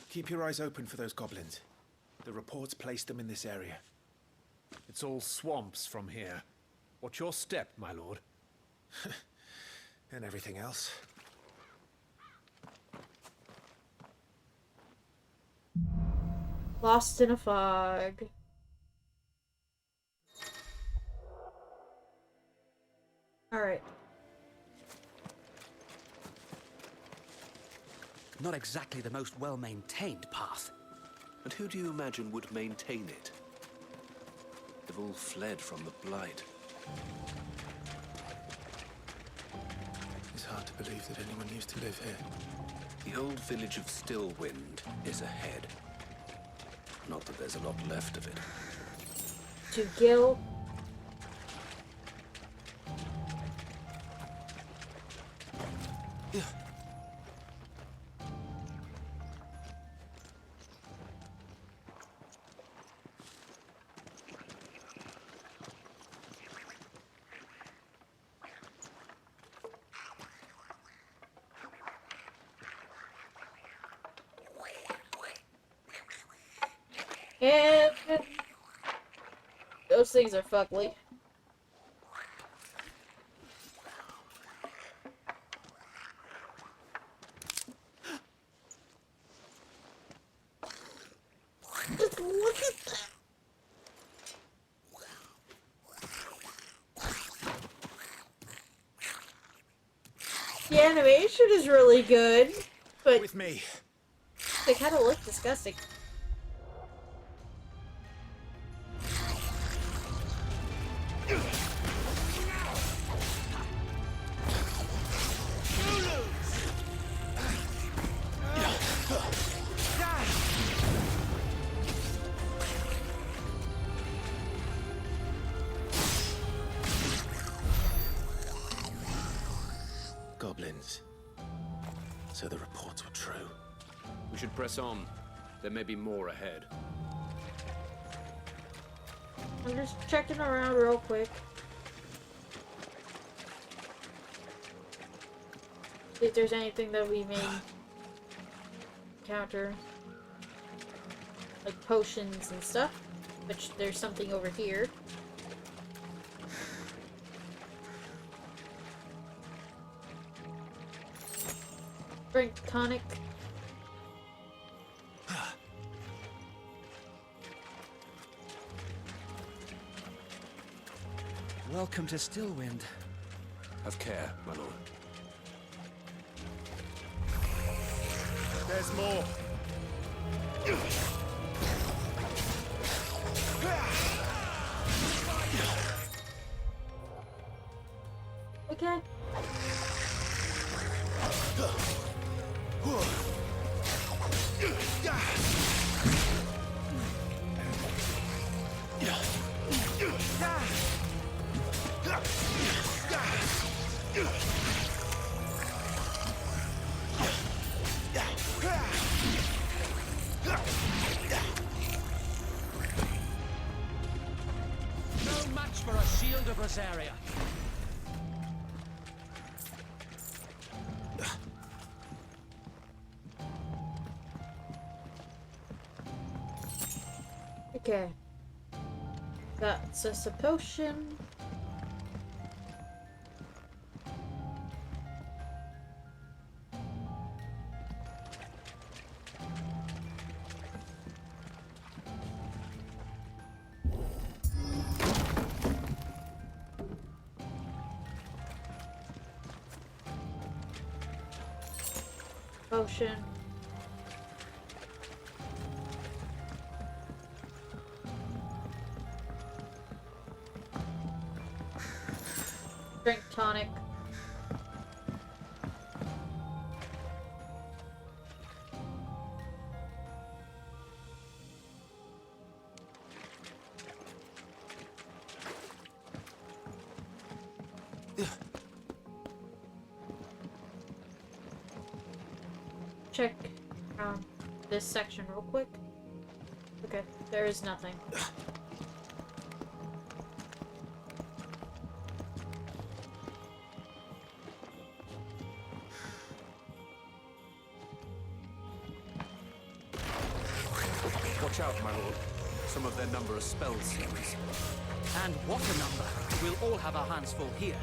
Keep your eyes open for those goblins. The reports placed them in this area. It's all swamps from here. What's your step, my lord? And everything else. Lost in a fog. Alright. Not exactly the most well-maintained path. And who do you imagine would maintain it? They've all fled from the Blight. It's hard to believe that anyone used to live here. The old village of Stillwind is ahead. Not that there's a lot left of it. To Gil. And those things are fugly. Just look at that. The animation is really good, but with me. They kind of look disgusting. Goblins. So the reports were true. We should press on. There may be more ahead. I'm just checking around real quick. See if there's anything that we may encounter. Like potions and stuff. Which there's something over here. Drink tonic. Welcome to Stillwind. Have care, my lord. There's more. Okay. No match for a shield of Rosaria. Okay. That's just a potion. potion. Drink tonic. Check this section real quick. Okay, there is nothing. Watch out, my lord. Some of their number are spell series. And what a number! We'll all have our hands full here.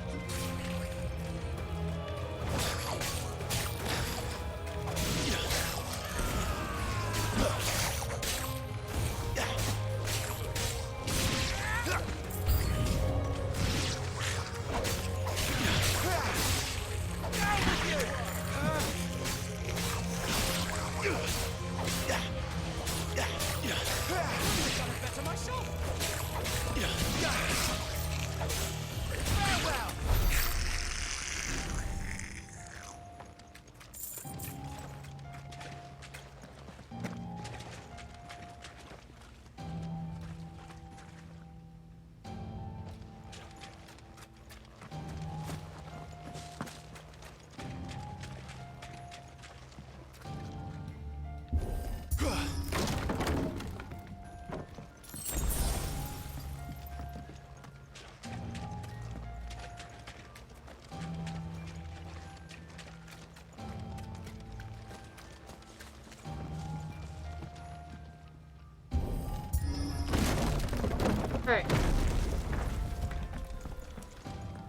Alright.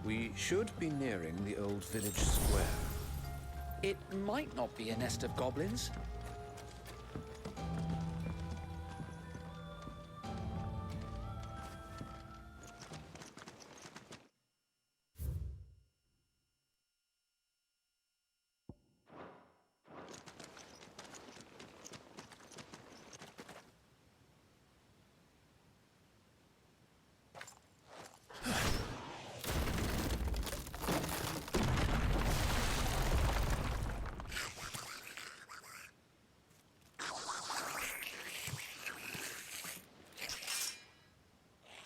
We should be nearing the old village square. It might not be a nest of goblins.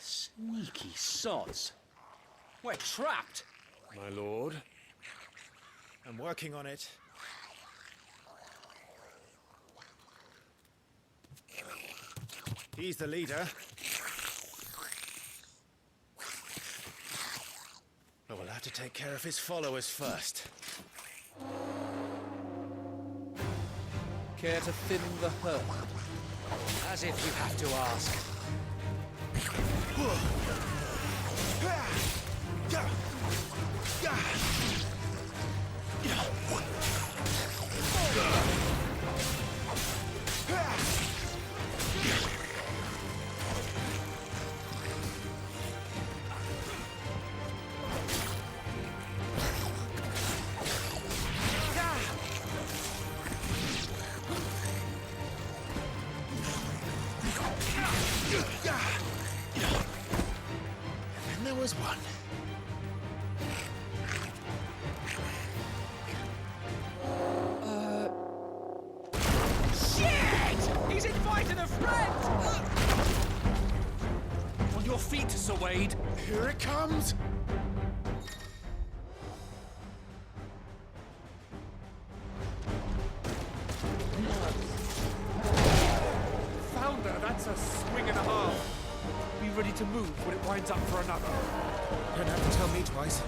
Sneaky sods. We're trapped. My lord. I'm working on it. He's the leader. But we'll have to take care of his followers first. Care to thin the herd? As if you have to ask. And there was one. Shit! He's invited a friend! On your feet, Sir Wade. Here it comes! Founder, that's a swing and a half. Be ready to move when it winds up for another. Don't have to tell me twice.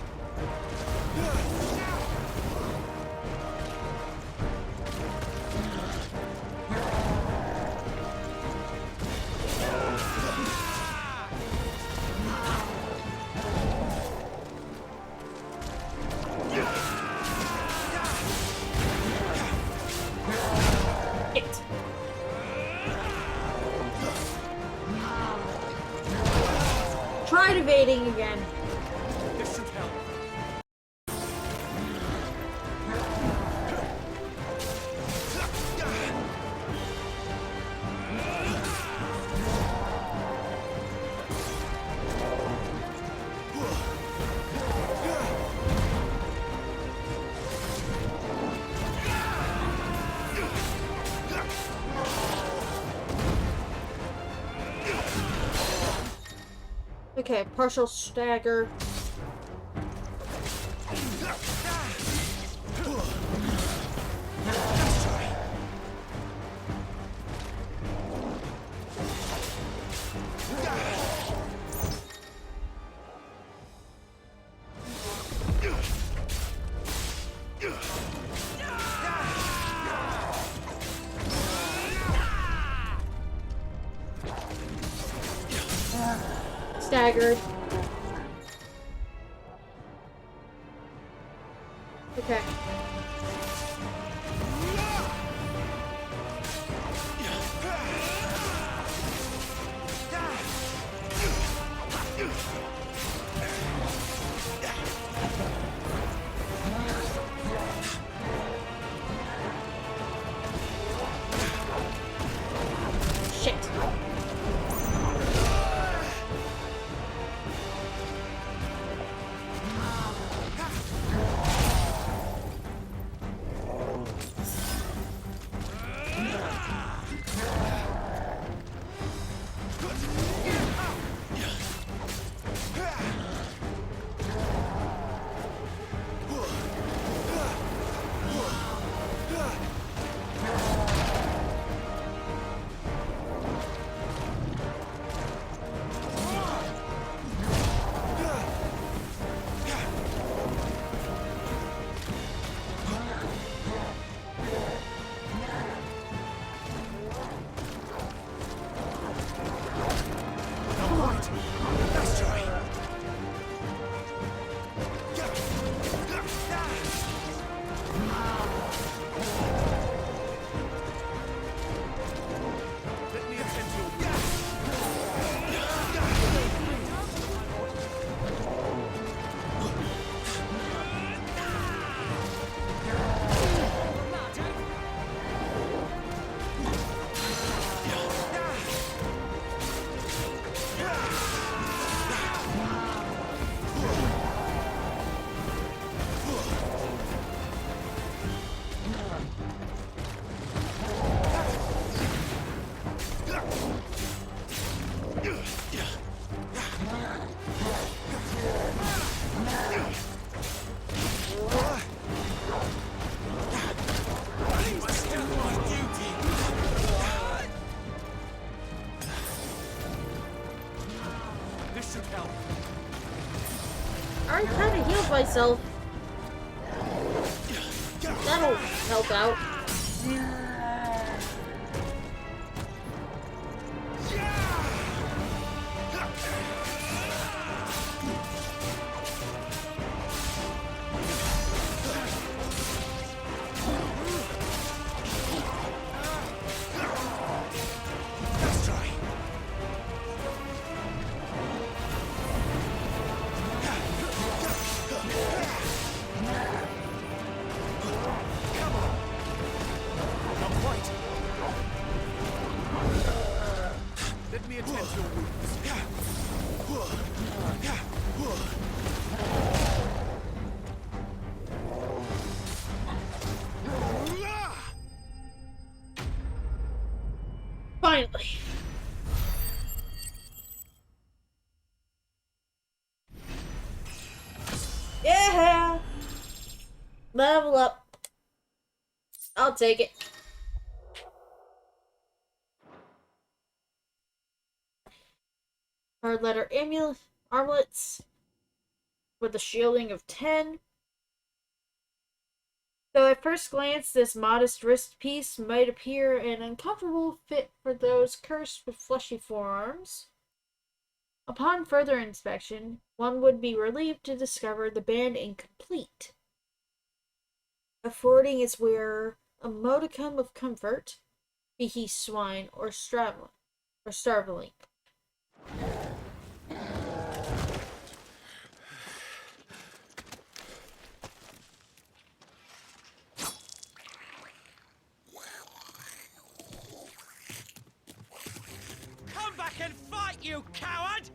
Tried evading again. This should help. Okay, partial stagger. Staggered. Okay. Shit. I kind of healed myself. That'll help out. Finally. Yeah! Level up. I'll take it. Hard letter armlets with a shielding of 10. Though at first glance this modest wrist piece might appear an uncomfortable fit for those cursed with fleshy forearms, upon further inspection, one would be relieved to discover the band incomplete, affording its wearer a modicum of comfort, be he swine or starveling. Come back and fight, you coward!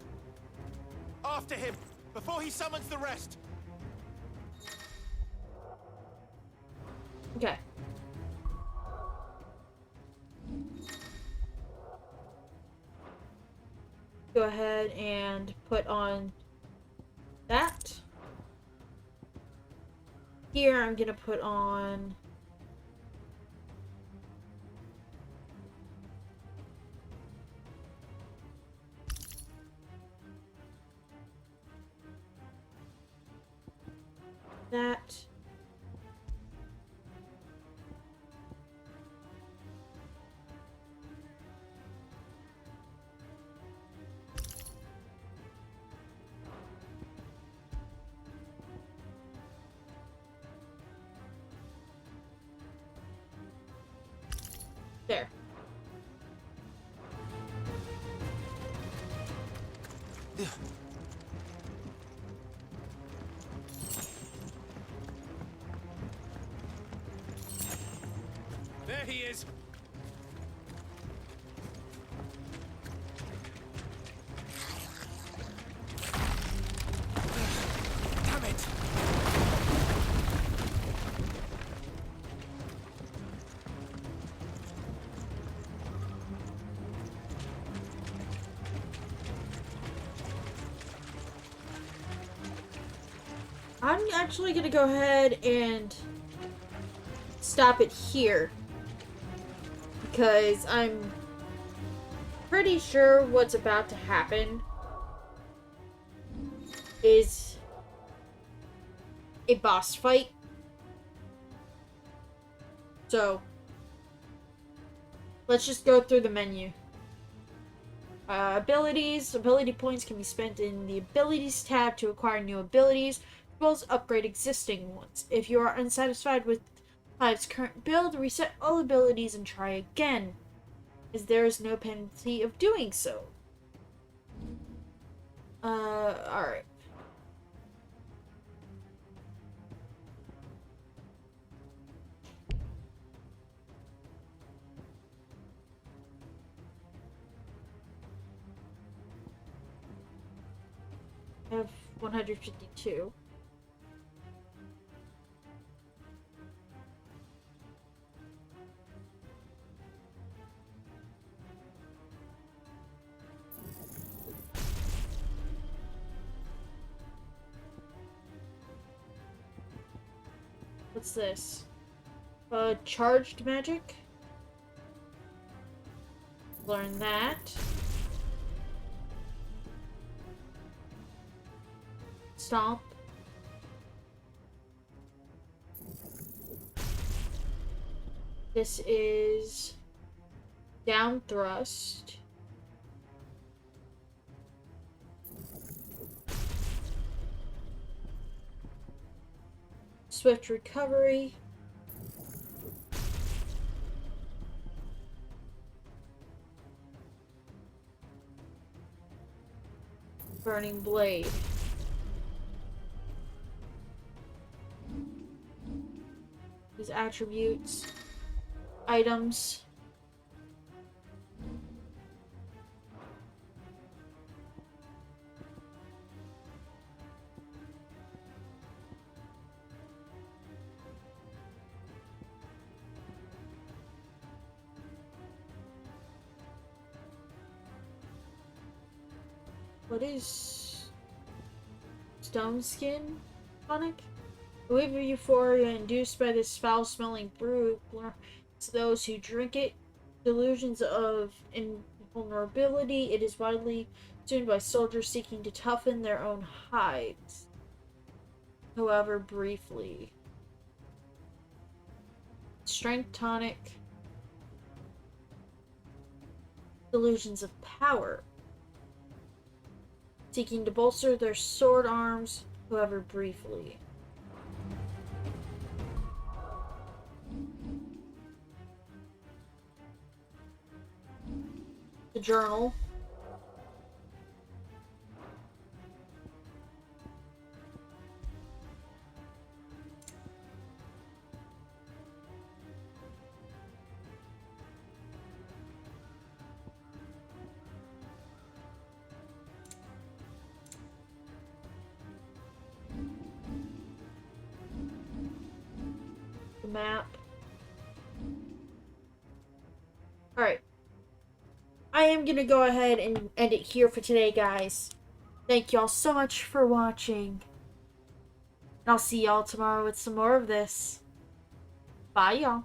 After him, before he summons the rest. Okay. go ahead and put on that. Here I'm gonna put on that. There. There he is! Damn it! I'm actually gonna go ahead and stop it here because I'm pretty sure what's about to happen is a boss fight. So let's just go through the menu. Abilities. Ability points can be spent in the Abilities tab to acquire new abilities, as well as upgrade existing ones. If you are unsatisfied with Hive's current build, reset all abilities and try again, as there is no penalty of doing so. Alright. I have 152. What's this? Charged magic? Learn that. Stomp. This is down thrust. Swift recovery. Burning blade. These attributes, items. What is stone skin tonic? The wave of euphoria induced by this foul-smelling brew to those who drink it. Delusions of invulnerability. It is widely consumed by soldiers seeking to toughen their own hides. However, briefly. Strength tonic. Delusions of power. Seeking to bolster their sword arms, however, briefly. The journal. The map. Alright. I am going to go ahead and end it here for today, guys. Thank y'all so much for watching. And I'll see y'all tomorrow with some more of this. Bye, y'all.